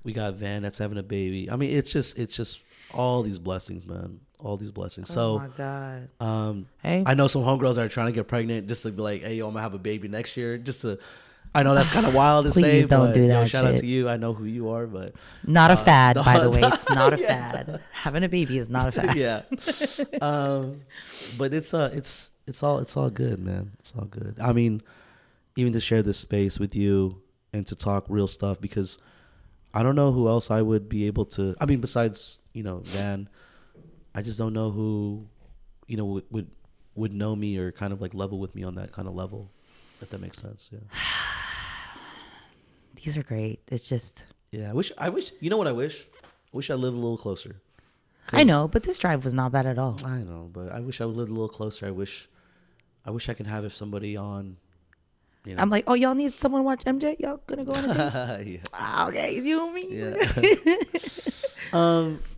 We got Van that's having a baby. I mean, it's just all these blessings, man. All these blessings. So, oh my God. Hey, I know some homegirls are trying to get pregnant just to be like, hey, yo, I'm gonna have a baby next year. I know that's kind of wild to say. Please don't do that. Shout out to you. I know who you are, but not a fad, by the way. It's not a fad. Having a baby is not a fad. Yeah. But it's all good, man. It's all good. I mean, even to share this space with you and to talk real stuff, because I don't know who else I would be able to. I mean, besides Van, I just don't know who would know me or kind of like level with me on that kind of level, if that makes sense. Yeah. These are great. It's just. Yeah, I wish. You know what I wish? I wish I lived a little closer. I know, but this drive was not bad at all. I know, but I wish I lived a little closer. I wish I could have somebody on. I'm like, oh, y'all need someone to watch MJ? Y'all gonna go on a date? Yeah. Okay, you and me. Yeah.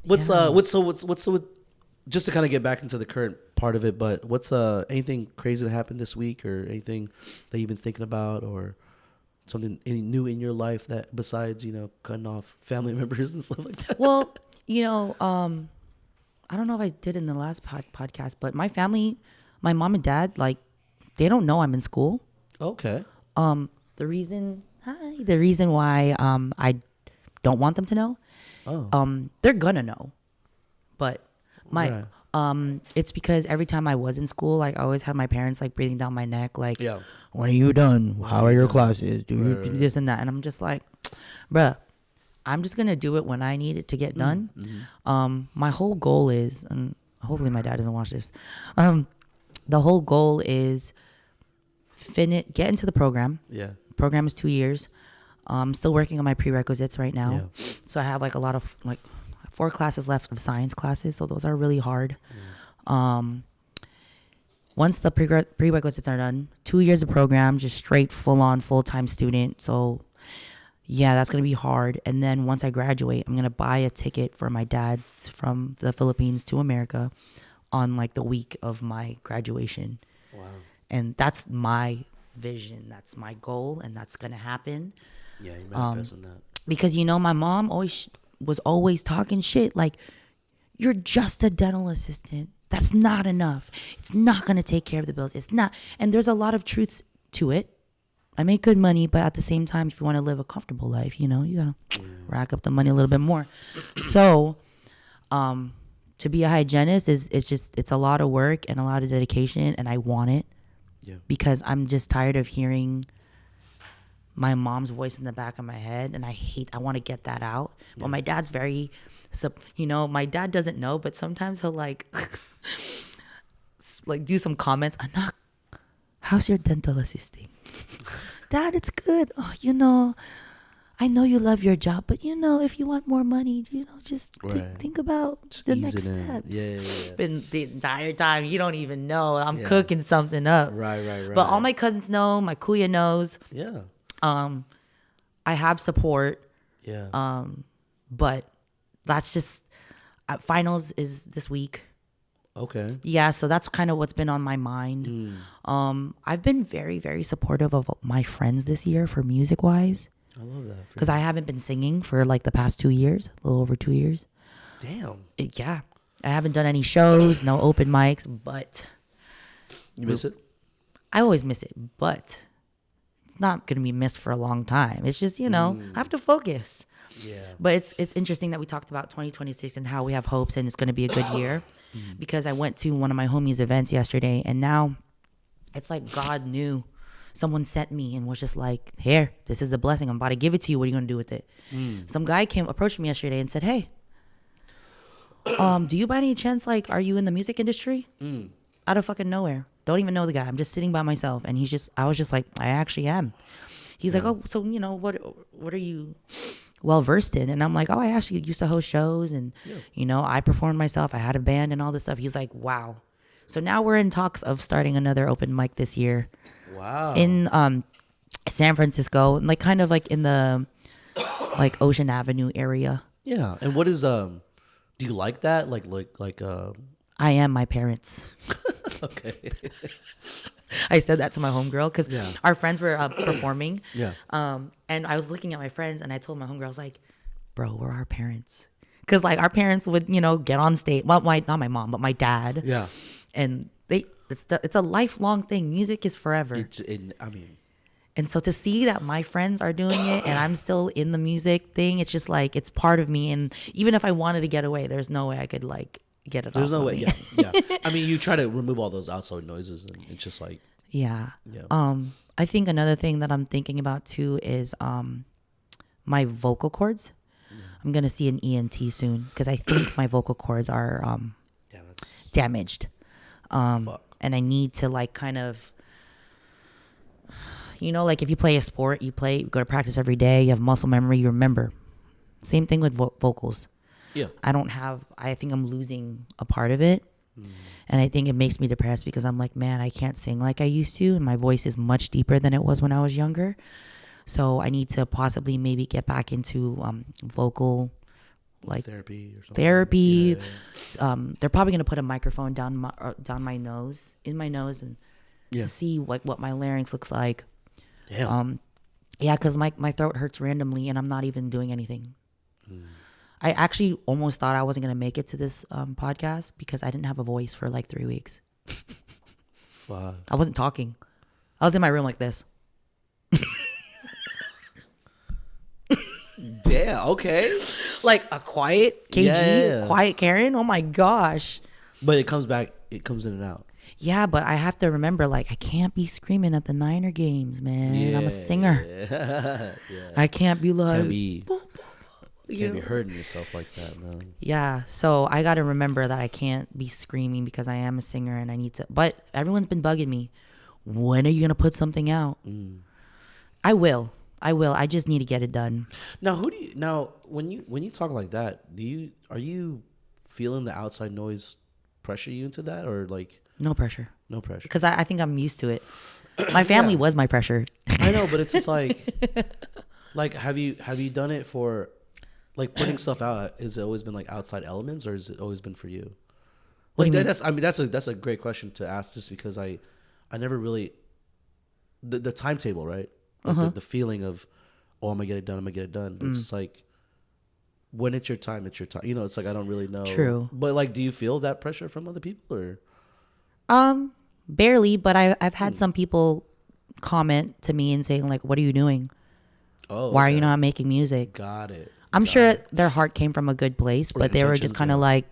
What's just to kind of get back into the current part of it, but what's anything crazy that happened this week, or anything that you've been thinking about, or something new in your life that besides cutting off family members and stuff like that? Well, I don't know if I did in the last podcast, but my family, my mom and dad, like, they don't know I'm in school. Okay. The reason why I don't want them to know, they're gonna know, but it's because every time I was in school, like, I always had my parents like breathing down my neck, like, yeah, when are you done? How are your classes? Do you do this and that? And I'm just like, bruh, I'm just gonna do it when I need it to get done. Mm-hmm. My whole goal is, and hopefully my dad doesn't watch this. The whole goal is get into the program. Yeah. Program is 2 years. I'm still working on my prerequisites right now. Yeah. So I have like a lot of 4 classes left of science classes. So those are really hard. Once the prerequisites are done, 2 years of program, just straight full-time student. So yeah, that's going to be hard. And then once I graduate, I'm going to buy a ticket for my dad from the Philippines to America on like the week of my graduation. Wow. And that's my vision. That's my goal. And that's going to happen. Yeah, you're manifesting that. Because, my mom was always talking shit. Like, you're just a dental assistant. That's not enough. It's not going to take care of the bills. It's not. And there's a lot of truths to it. I make good money, but at the same time, if you want to live a comfortable life, you got to rack up the money a little bit more. So, to be a hygienist it's a lot of work and a lot of dedication, and I want it. Yeah. Because I'm just tired of hearing my mom's voice in the back of my head, and I want to get that out. Yeah. But my dad's very, my dad doesn't know, but sometimes he'll like do some comments. How's your dental assisting? Dad, it's good. Oh, I know you love your job, but if you want more money, just think about just the next steps. Yeah. Been the entire time, you don't even know I'm cooking something up. Right. But all my cousins know, my kuya knows. Yeah. I have support. Yeah. But that's just finals is this week. Okay. Yeah, so that's kind of what's been on my mind. I've been very, very supportive of my friends this year for music-wise. I love that. Because I haven't been singing for like the past 2 years, a little over 2 years. Damn. Yeah. I haven't done any shows, no open mics, but... You miss it? I always miss it, but it's not going to be missed for a long time. It's just, I have to focus. Yeah. But it's interesting that we talked about 2026 and how we have hopes and it's going to be a good year. Because I went to one of my homies' events yesterday, and now it's like God knew. Someone sent me and was just like, here, this is a blessing. I'm about to give it to you. What are you going to do with it? Some guy approached me yesterday and said, hey, do you by any chance, are you in the music industry? Out of fucking nowhere. Don't even know the guy. I'm just sitting by myself. And I was just like, I actually am. He's like, oh, so, what are you, well versed in. And I'm like, oh, I actually used to host shows, and I performed myself. I had a band and all this stuff. He's like, wow. So now we're in talks of starting another open mic this year. Wow. In San Francisco, like kind of like in the like Ocean Avenue area. Yeah. And what is do you like that? Like I am my parents. Okay. I said that to my homegirl because our friends were performing. Yeah. And I was looking at my friends, and I told my homegirl, I was like, bro, we're our parents. Because like our parents would, get on stage. Well, not my mom, but my dad. Yeah. And it's a lifelong thing. Music is forever. And so to see that my friends are doing it and I'm still in the music thing, it's just like, it's part of me. And even if I wanted to get away, there's no way I could like get it There's off no of way. me. Yeah. I mean, you try to remove all those outside noises, and it's just like. Yeah. Yeah. I think another thing that I'm thinking about too is my vocal cords. I'm gonna see an ENT soon because I think my vocal cords are damaged. And I need to like kind of, like if you play a sport, you go to practice every day, you have muscle memory, you remember. Same thing with vocals. Yeah. I think I'm losing a part of it. And I think it makes me depressed because I'm like, man, I can't sing like I used to. And my voice is much deeper than it was when I was younger. So I need to possibly maybe get back into vocal like therapy or something. Therapy. Yeah. They're probably going to put a microphone down my nose, in my nose, and to see like what my larynx looks like. Damn. Because my throat hurts randomly and I'm not even doing anything. I actually almost thought I wasn't going to make it to this podcast because I didn't have a voice for like 3 weeks. Fuck. I wasn't talking. I was in my room like this. Damn, okay. Like a quiet KG, quiet Karen. Oh my gosh. But it comes back, it comes in and out. Yeah, but I have to remember, like, I can't be screaming at the Niner games, man. I'm a singer. Yeah. I can't be like... Can't be hurting yourself like that, man. Yeah, so I got to remember that I can't be screaming because I am a singer and I need to... But everyone's been bugging me. When are you going to put something out? I will. I just need to get it done. Now, when you talk like that, are you feeling the outside noise pressure you into that, or like... No pressure. No pressure. Because I think I'm used to it. My family was my pressure. I know, but it's just like... Like, have you done it for... Like, putting stuff out, has it always been like outside elements, or has it always been for you? What do you mean? That's a great question to ask, just because I never really... The timetable, right? Like the feeling of, oh, I'm gonna get it done. But it's just like, when it's your time, it's your time. It's like, I don't really know. True. But like, do you feel that pressure from other people, or? Barely, but I've had some people comment to me and saying like, what are you doing? Oh, why are you not making music? Got it. I'm sure their heart came from a good place, but they were just kind of like,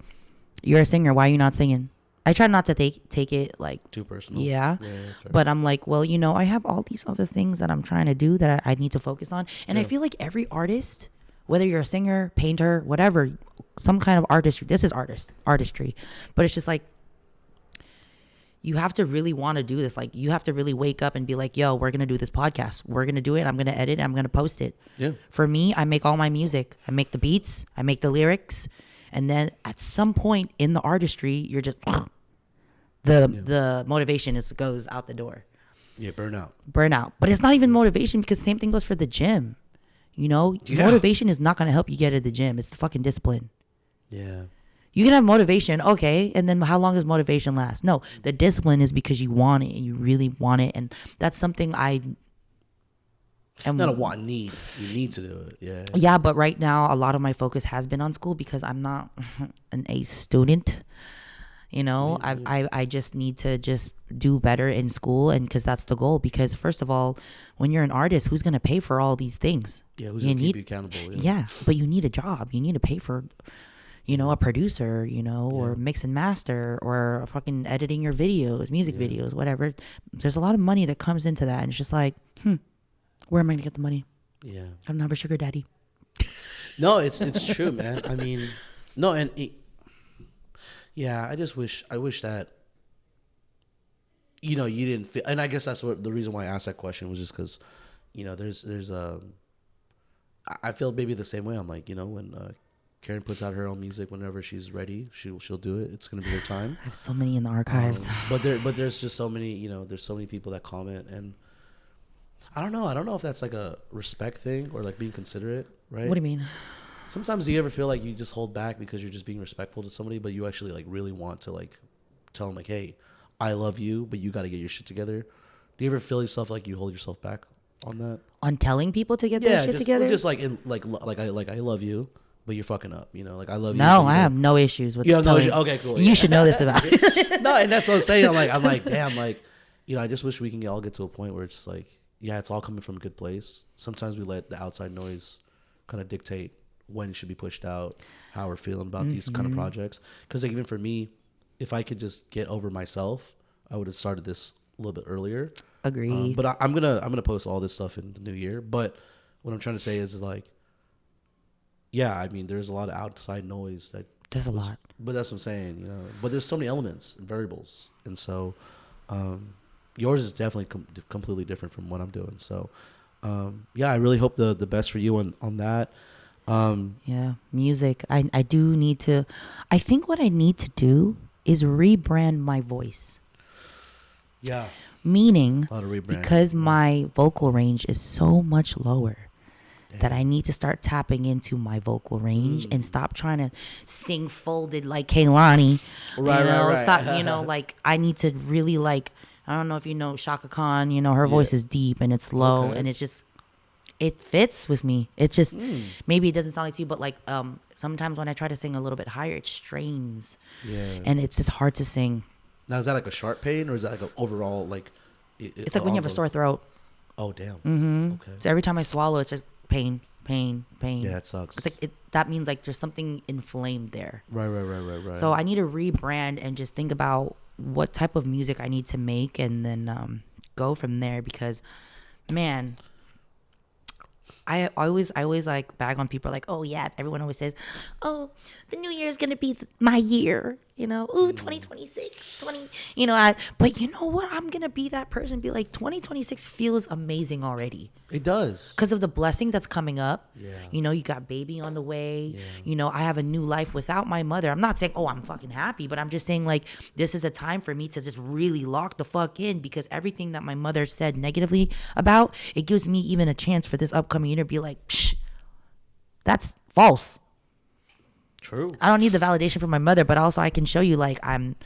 you're a singer, why are you not singing? I try not to take it like too personal. Yeah, that's fair. But I'm like, well, I have all these other things that I'm trying to do that I need to focus on. And I feel like every artist, whether you're a singer, painter, whatever, some kind of artistry, this is artistry. But it's just like, you have to really want to do this. Like, you have to really wake up and be like, yo, we're going to do this podcast. We're going to do it. I'm going to edit it. I'm going to post it. Yeah. For me, I make all my music. I make the beats. I make the lyrics. And then at some point in the artistry, you're just... The motivation goes out the door. Yeah, burnout. But it's not even motivation, because same thing goes for the gym. Motivation is not going to help you get to the gym. It's the fucking discipline. Yeah. You can have motivation, okay, and then how long does motivation last? No, the discipline is because you want it and you really want it, and that's something I am... Not a want, need. You need to do it, yeah. Yeah, but right now, a lot of my focus has been on school because I'm not an A student. I just need to just do better in school, and because that's the goal. Because first of all, when you're an artist, who's going to pay for all these things? Yeah, who's going to keep you accountable? Yeah, but you need a job. You need to pay for, a producer, or mix and master, or fucking editing your videos, music videos, whatever. There's a lot of money that comes into that, and it's just like, where am I going to get the money? Yeah, I don't have a sugar daddy. No, it's true, man. I mean, no, and... Yeah, I wish that, you didn't feel, and I guess that's the reason why I asked that question was just because, there's I feel maybe the same way. I'm like, when Karen puts out her own music whenever she's ready, she'll do it. It's gonna be her time. I have so many in the archives. But there's just so many, there's so many people that comment, and I don't know if that's like a respect thing or like being considerate, right? What do you mean? Sometimes do you ever feel like you just hold back because you're just being respectful to somebody, but you actually like really want to like tell them like, hey, I love you, but you got to get your shit together. Do you ever feel yourself like you hold yourself back on that? On telling people to get their shit together? Just like I love you, but you're fucking up. Like I love you. No, I have no issues with. You have no issues? Okay, cool. You should know this about it. No, and that's what I'm saying. I'm like, damn, like, I just wish we can all get to a point where it's like, yeah, it's all coming from a good place. Sometimes we let the outside noise kind of dictate when it should be pushed out, how we're feeling about these kind of projects. Because like, even for me, if I could just get over myself, I would have started this a little bit earlier. Agree. But I'm gonna post all this stuff in the new year. But what I'm trying to say is like, yeah, I mean, there's a lot of outside noise there's a lot. But that's what I'm saying, But there's so many elements and variables, and so yours is definitely completely different from what I'm doing. So yeah, I really hope the best for you on that. Yeah, music. I do need to. I think what I need to do is rebrand my voice. Yeah. Meaning, because my vocal range is so much lower, that I need to start tapping into my vocal range and stop trying to sing folded like Kehlani. Right. Stop, like I need to really like, I don't know if you know Shaka Khan, her voice is deep and it's low and it's just, it fits with me. It just, maybe it doesn't sound like to you, but like sometimes when I try to sing a little bit higher, it strains. Yeah. And it's just hard to sing. Now, is that like a sharp pain or is that like an overall, like... It's like when you have a sore throat. Oh, damn. Mm-hmm. Okay. So every time I swallow, it's just pain. Yeah, it sucks. It's like that means like there's something inflamed there. Right. So I need to rebrand and just think about what type of music I need to make and then go from there because, man... I always like bag on people like, oh yeah, everyone always says, oh, the new year is going to be my year, ooh, 2026, but you know what? I'm going to be that person, be like, 2026 feels amazing already. It does. Because of the blessings that's coming up. Yeah. You got baby on the way. Yeah. I have a new life without my mother. I'm not saying, oh, I'm fucking happy, but I'm just saying like, this is a time for me to just really lock the fuck in because everything that my mother said negatively about, it gives me even a chance for this upcoming year to be like, psh, that's false. True. I don't need the validation from my mother, but also I can show you like I'm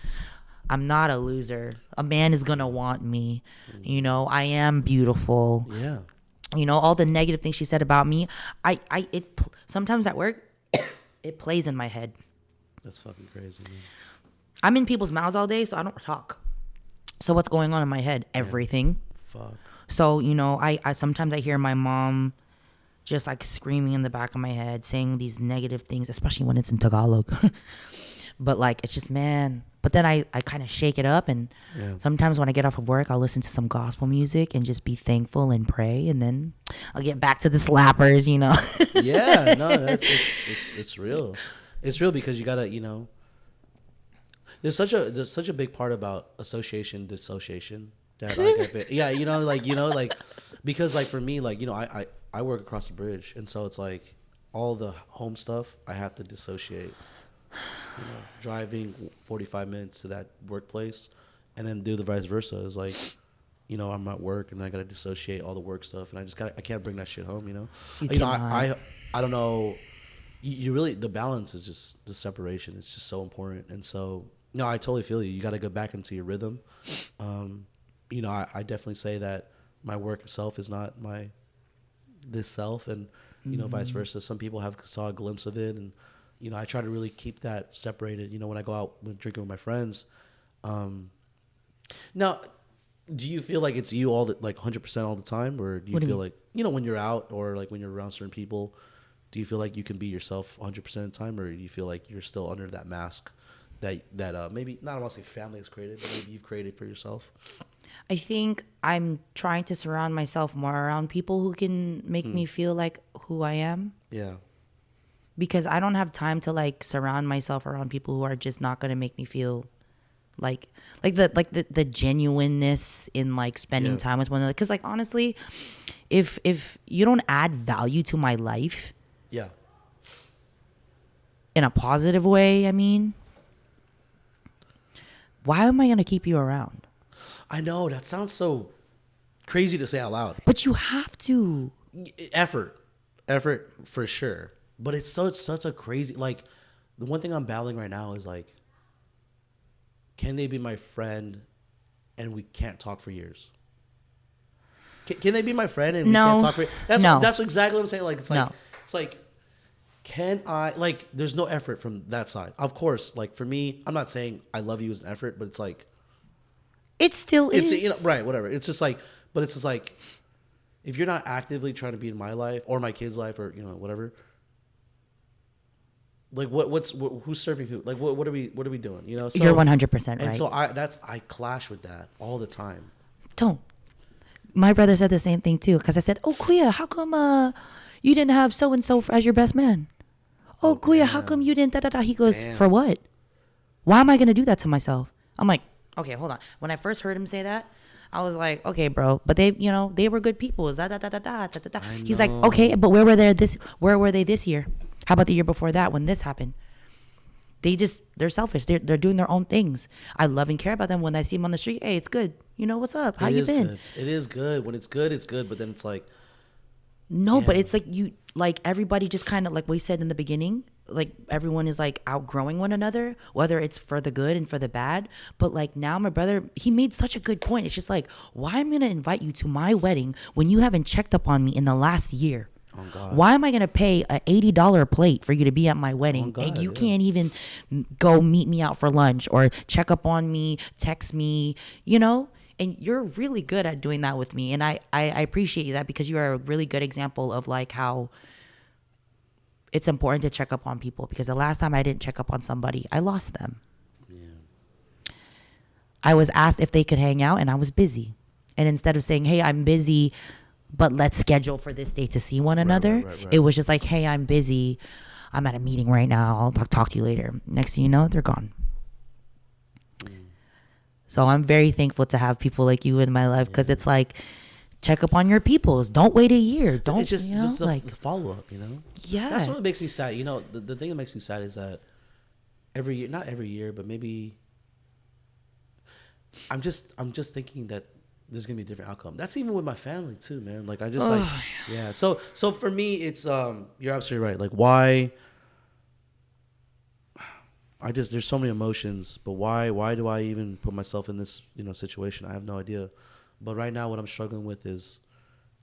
not a loser. A man is gonna want me. I am beautiful. Yeah. All the negative things she said about me, it sometimes at work, it plays in my head. That's fucking crazy, man. I'm in people's mouths all day, so I don't talk. So what's going on in my head? Everything. Fuck. So, I sometimes I hear my mom just like screaming in the back of my head, saying these negative things, especially when it's in Tagalog. But like, it's just, man. But then I kind of shake it up. And sometimes when I get off of work, I'll listen to some gospel music and just be thankful and pray. And then I'll get back to the slappers, Yeah, no, it's real. It's real because you gotta, there's such a big part about dissociation that like, because like for me, like, I work across the bridge, and so it's like all the home stuff I have to dissociate. Driving 45 minutes to that workplace, and then do the vice versa is like, I'm at work and I gotta dissociate all the work stuff, and I can't bring that shit home. I don't know. You really, the balance is just the separation. It's just so important, and so no, I totally feel you. You got to go back into your rhythm. I definitely say that my work itself is not this self, and vice versa. Some people saw a glimpse of it, and I try to really keep that separated. When I go out drinking with my friends. Now, do you feel like it's you 100% all the time, or do you feel like when you're out or like when you're around certain people, do you feel like you can be yourself 100% of the time, or do you feel like you're still under that mask that maybe not, I want to say family has created, but maybe you've created for yourself? I think I'm trying to surround myself more around people who can make me feel like who I am. Yeah. Because I don't have time to like surround myself around people who are just not going to make me feel the genuineness in like spending time with one another. Because like honestly, if you don't add value to my life, in a positive way, I mean, why am I gonna keep you around? I know that sounds so crazy to say out loud, but you have to effort for sure. But it's such a crazy, like, the one thing I'm battling right now is like, can they be my friend and we can't talk for years? Can they be my friend and we can't talk for years? That's exactly what I'm saying. Like, it's like, can I, like, there's no effort from that side. Of course, like, for me, I'm not saying I love you as an effort, but it's like, it still is. You know, right, whatever. It's just like, but it's just like, if you're not actively trying to be in my life or my kid's life or, you know, whatever, like who's serving who? Like what are we doing? You know, so, you're 100% right. And so I clash with that all the time. Don't. My brother said the same thing too, because I said, "Oh, Kuya, how come you didn't have so and so as your best man? Oh, Kuya, how come you didn't da da da?" He goes, "For what? Why am I gonna do that to myself?" I'm like, okay, hold on. When I first heard him say that, I was like, okay, bro, but they, you know, they were good people. Da da da da da da da. He's like, okay, but where were they this year? How about the year before that when this happened? They're selfish. They're doing their own things. I love and care about them. When I see them on the street, hey, it's good. You know, what's up? How you been? Good. It is good. When it's good. But then it's like, no, but it's like like everybody just kind of like we said in the beginning, like everyone is like outgrowing one another, whether it's for the good and for the bad. But like now my brother, he made such a good point. It's just like, why am I going to invite you to my wedding when you haven't checked up on me in the last year? Oh, God. Why am I going to pay a $80 plate for you to be at my wedding? God, and you can't even go meet me out for lunch or check up on me, text me, you know? And you're really good at doing that with me. And I appreciate that, because you are a really good example of like how it's important to check up on people. Because the last time I didn't check up on somebody, I lost them. Yeah. I was asked if they could hang out and I was busy. And instead of saying, hey, I'm busy, but let's schedule for this day to see one another. Right. It was just like, hey, I'm busy. I'm at a meeting right now. I'll talk to you later. Next thing you know, they're gone. So I'm very thankful to have people like you in my life, because it's like, check up on your peoples. Don't wait a year. Don't, it's just, you know, just like the follow up, you know? Yeah. That's what makes me sad. You know, the thing that makes me sad is that every year, not every year, but maybe I'm just thinking that there's gonna be a different outcome. That's even with my family too, man. Like I just yeah. So for me, it's you're absolutely right. Like why? There's so many emotions, but why do I even put myself in this, you know, situation? I have no idea. But right now what I'm struggling with is,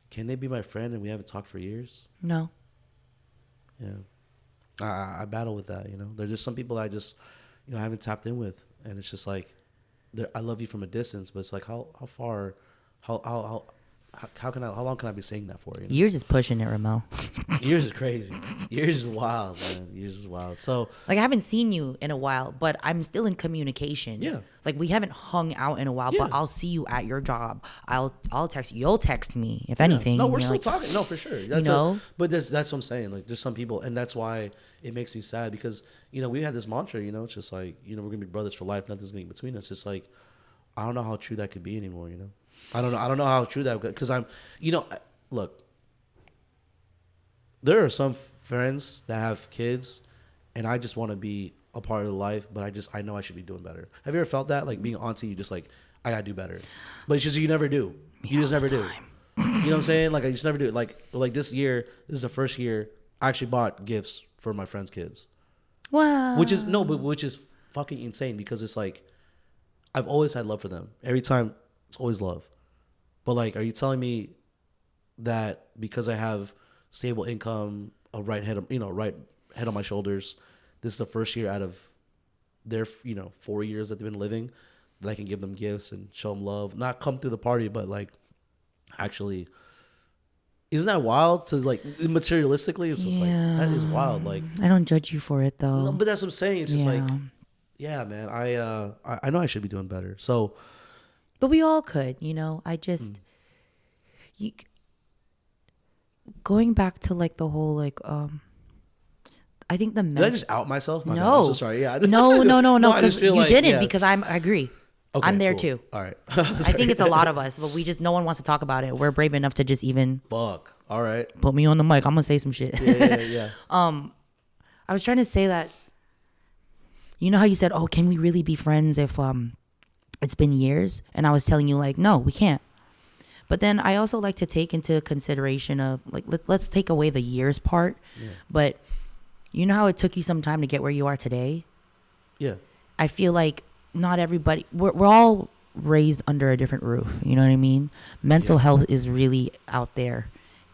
can they be my friend and we haven't talked for years? No. Yeah. I battle with that, you know. There's just some people I just, you know, I haven't tapped in with, and it's just like, I love you from a distance, but it's like how far, how long can I be saying that for? You know? Years is pushing it, Ramel. Years is crazy. Years is wild, man. Years is wild. So like I haven't seen you in a while, but I'm still in communication. Yeah. Like we haven't hung out in a while, but I'll see you at your job. I'll text you. You'll text me if anything. No, we're still talking. No, for sure. That's but that's what I'm saying. Like there's some people, and that's why it makes me sad, because, you know, we had this mantra, you know, it's just like, you know, we're gonna be brothers for life. Nothing's gonna get between us. It's like, I don't know how true that could be anymore, you know. I don't know how true that, because I'm, you know, look, there are some friends that have kids and I just want to be a part of the life, but I know I should be doing better. Have you ever felt that? Like being auntie, you just like, I gotta do better, but it's just, you never do. You just never do. You know what I'm saying? Like I just never do it. Like this year, this is the first year I actually bought gifts for my friends' kids. Wow. Which is fucking insane, because it's like, I've always had love for them. Every time, it's always love. But like, are you telling me that because I have stable income, a right head on my shoulders, this is the first year out of their, you know, 4 years that they've been living, that I can give them gifts and show them love? Not come through the party, but like, actually, isn't that wild? To like, materialistically, it's just like, that is wild. Like, I don't judge you for it though. No, but that's what I'm saying. It's just like, yeah, man, I know I should be doing better. So, but we all could, you know. I just going back to like the whole like I think the Did I just out myself? My bad. no, I'm so sorry. Yeah. no, I because just feel you like, didn't. yeah. Because I agree. Okay, I'm there cool. too. All right. I think it's a lot of us, but no one wants to talk about it. We're brave enough to just even Fuck. All right. put me on the mic. I'm gonna say some shit. Yeah. I was trying to say that. You know how you said, "Oh, can we really be friends if it's been years?" And I was telling you like, "No, we can't." But then I also like to take into consideration of like let's take away the years part. Yeah. But you know how it took you some time to get where you are today? Yeah. I feel like not everybody we're all raised under a different roof. You know what I mean? Mental health is really out there.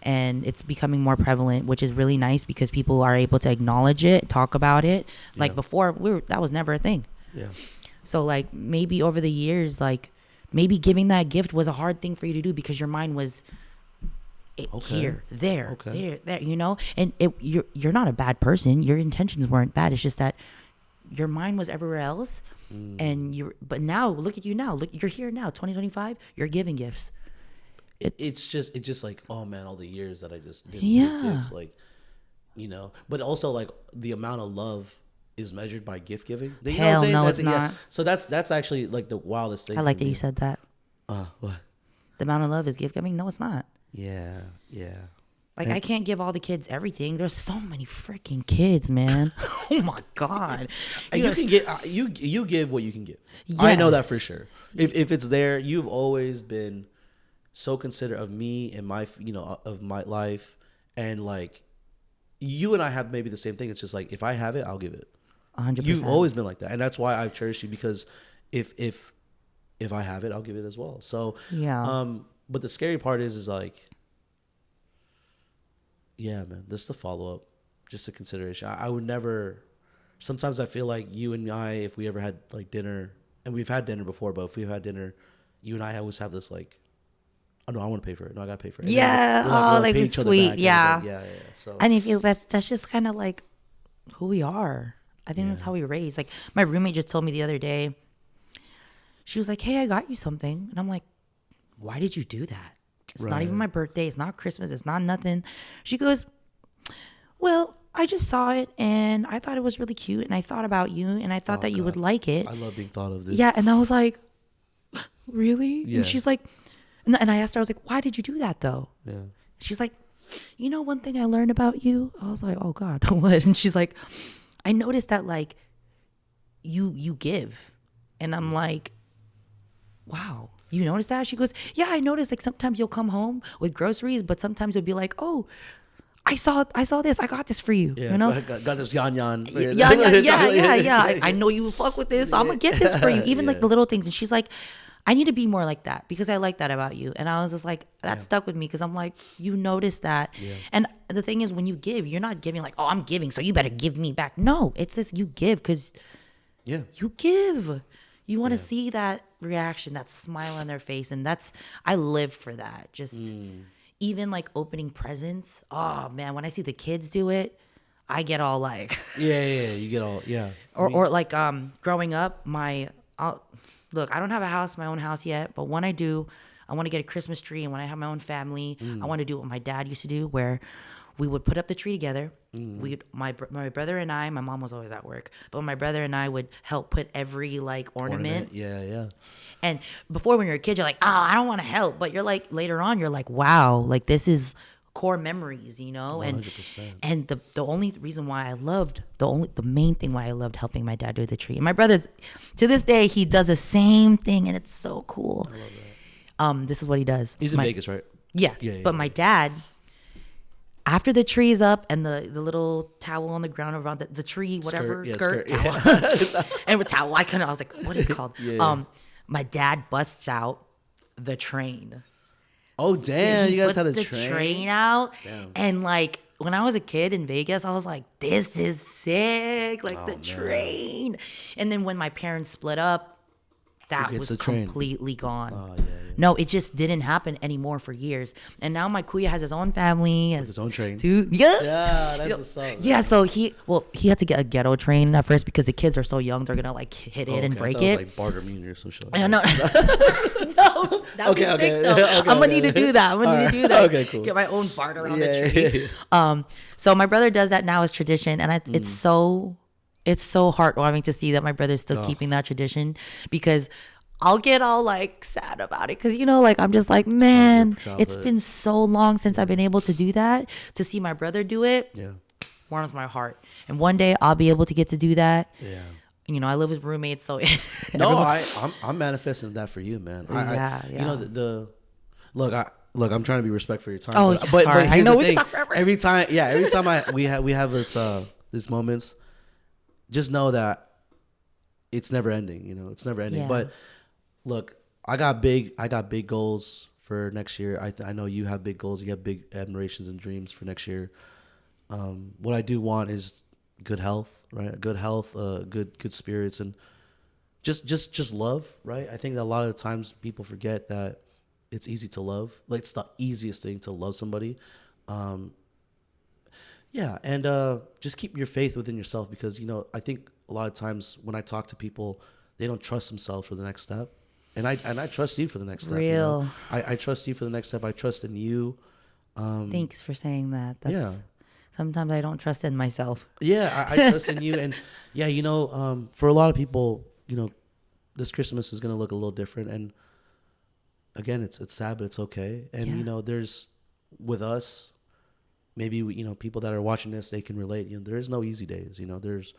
And it's becoming more prevalent, which is really nice because people are able to acknowledge it, talk about it. Like before, that was never a thing. Yeah. So like maybe over the years, like maybe giving that gift was a hard thing for you to do because your mind was here, there, there, you know. And you're not a bad person. Your intentions weren't bad. It's just that your mind was everywhere else. And but now look at you now. Look, you're here now, 2025. You're giving gifts. It's just like, oh man, all the years that I just didn't give gifts, like, you know. But also like the amount of love is measured by gift giving. You know what I'm saying? No, it's not. So that's actually like the wildest thing. I like that you said that. What? The amount of love is gift giving. No, it's not. Yeah. Like I can't give all the kids everything. There's so many freaking kids, man. Oh my god. You can get you give what you can give. Yes. I know that for sure. If it's there, you've always been so considerate of me and my, you know, of my life, and like you and I have maybe the same thing. It's just like if I have it, I'll give it. 100%. You've always been like that, and that's why I've cherished you, because if I have it, I'll give it as well. So yeah. But the scary part is like, yeah, man, this is the follow up, just a consideration. I would never. Sometimes I feel like you and I, if we ever had like dinner, and we've had dinner before, but if we've had dinner, you and I always have this like, oh no, I want to pay for it. No, I gotta pay for it. And yeah. like it's sweet. Yeah. Yeah. So. And I feel that's just kind of like who we are. I think that's how we raise. Like my roommate just told me the other day. She was like, "Hey, I got you something," and I'm like, "Why did you do that? It's not even my birthday. It's not Christmas. It's not nothing." She goes, "Well, I just saw it and I thought it was really cute, and I thought about you, and I thought that you would like it." I love being thought of. This. Yeah, and I was like, "Really?" Yeah. And she's like, and I asked her, I was like, "Why did you do that though?" Yeah. She's like, "You know, one thing I learned about you." I was like, "Oh God, what?" And she's like, "I noticed that like you give," and I'm like, "Wow, you noticed that?" She goes, "Yeah, I noticed. Like sometimes you'll come home with groceries, but sometimes you'll be like, oh, I saw this. I got this for you. Yeah, you know, I got this yan. Yeah. I know you fuck with this. So I'm gonna get this for you. Even like the little things." And she's like, "I need to be more like that because I like that about you." And I was just like, that stuck with me because I'm like, you noticed that. Yeah. And the thing is, when you give, you're not giving like, oh, I'm giving, so you better give me back. No, it's just you give because you give. You want to see that reaction, that smile on their face. And I live for that. Just even like opening presents. Oh man, when I see the kids do it, I get all like, you get all, or like, growing up, look, I don't have my own house yet, but when I do, I want to get a Christmas tree. And when I have my own family, I want to do what my dad used to do, where we would put up the tree together. My brother and I, my mom was always at work, but my brother and I would help put every like ornament. Yeah. And before, when you're a kid, you're like, oh, I don't want to help. But you're like, later on, you're like, wow, like this is core memories, you know? 100%. And the only reason why I loved, the main thing why I loved helping my dad do the tree. And my brother, to this day, he does the same thing, and it's so cool. I love that. This is what he does. He's in Vegas, right? Yeah. But my dad, after the tree is up and the little towel on the ground around the tree, whatever, skirt towel. And with towel, I was like, what is it called? My dad busts out the train. Oh, damn. He you guys puts had a the train out. Damn. And like, when I was a kid in Vegas, I was like, this is sick. Like the train. And then when my parents split up, that was completely gone. Oh, yeah. No, it just didn't happen anymore for years. And now my kuya has his own family, has his own train. Yeah, that's the song. Yeah, so he had to get a ghetto train at first because the kids are so young, they're gonna like hit it and break it. Like barter mean or some shit. No, no, that'd be sick though. I'm gonna need to do that. Okay, cool. Get my own barter on the tree. So my brother does that now as tradition, and it's so heartwarming to see that my brother's still keeping that tradition, because I'll get all like sad about it because, you know, like I'm just like, man, it's been so long since I've been able to do that. To see my brother do it warms my heart. And one day I'll be able to get to do that. Yeah. You know, I live with roommates, so no, I'm manifesting that for you, man. Yeah. You know, look, I'm trying to be respectful for your time. Oh, but I know we can talk forever. Every time we have these moments, just know that it's never ending. You know, it's never ending. Yeah. But look, I got big goals for next year. I know you have big goals. You have big admirations and dreams for next year. What I do want is good health, right? Good health, good spirits, and just love, right? I think that a lot of the times people forget that it's easy to love. Like, it's the easiest thing to love somebody. And just keep your faith within yourself, because, you know, I think a lot of times when I talk to people, they don't trust themselves for the next step. And I trust you for the next step. Real. You know? I trust you for the next step. I trust in you. Thanks for saying that. Sometimes I don't trust in myself. Yeah, I trust in you. And yeah, you know, for a lot of people, you know, this Christmas is going to look a little different. And again, it's sad, but it's okay. And, you know, there's, with us, maybe, you know, people that are watching this, they can relate. You know, there is no easy days. You know, there's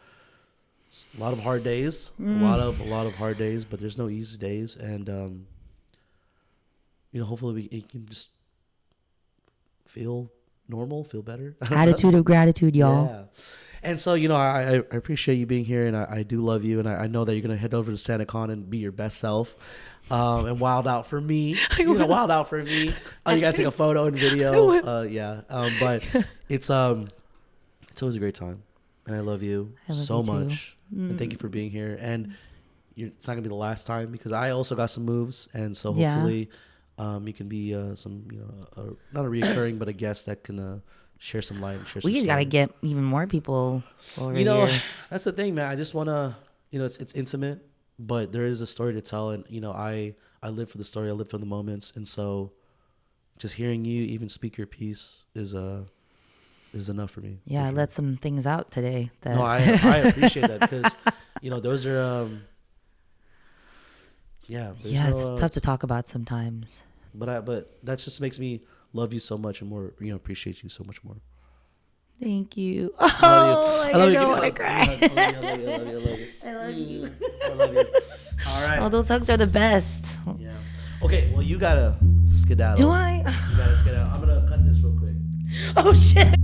a lot of hard days, a lot of hard days, but there's no easy days. And, you know, hopefully we can just feel normal, feel better. Attitude of gratitude, y'all. Yeah. And so, you know, I appreciate you being here, and I do love you, and I know that you're going to head over to SantaCon and be your best self, and wild out for me. You're going to wild out for me. Oh, you got to take a photo and video. But it's always a great time, and I love you so much. And thank you for being here. And it's not going to be the last time, because I also got some moves, and so hopefully you can be some, you know, not a reoccurring, but a guest that can share some light and share some. We just got to get even more people over You know, here. That's the thing, man. I just want to, you know, it's intimate, but there is a story to tell. And, you know, I live for the story. I live for the moments. And so just hearing you even speak your piece is enough for me. Yeah, I let some things out today. No, I appreciate that, because, you know, those are, it's tough to talk about sometimes. But that just makes me love you so much and more, you know, appreciate you so much more. Thank you. I love you. I want to cry. I love you. All right. Oh, those hugs are the best. Yeah. Okay, well, you gotta skedaddle. Do I? You gotta skedaddle. I'm gonna cut this real quick. Oh, shit.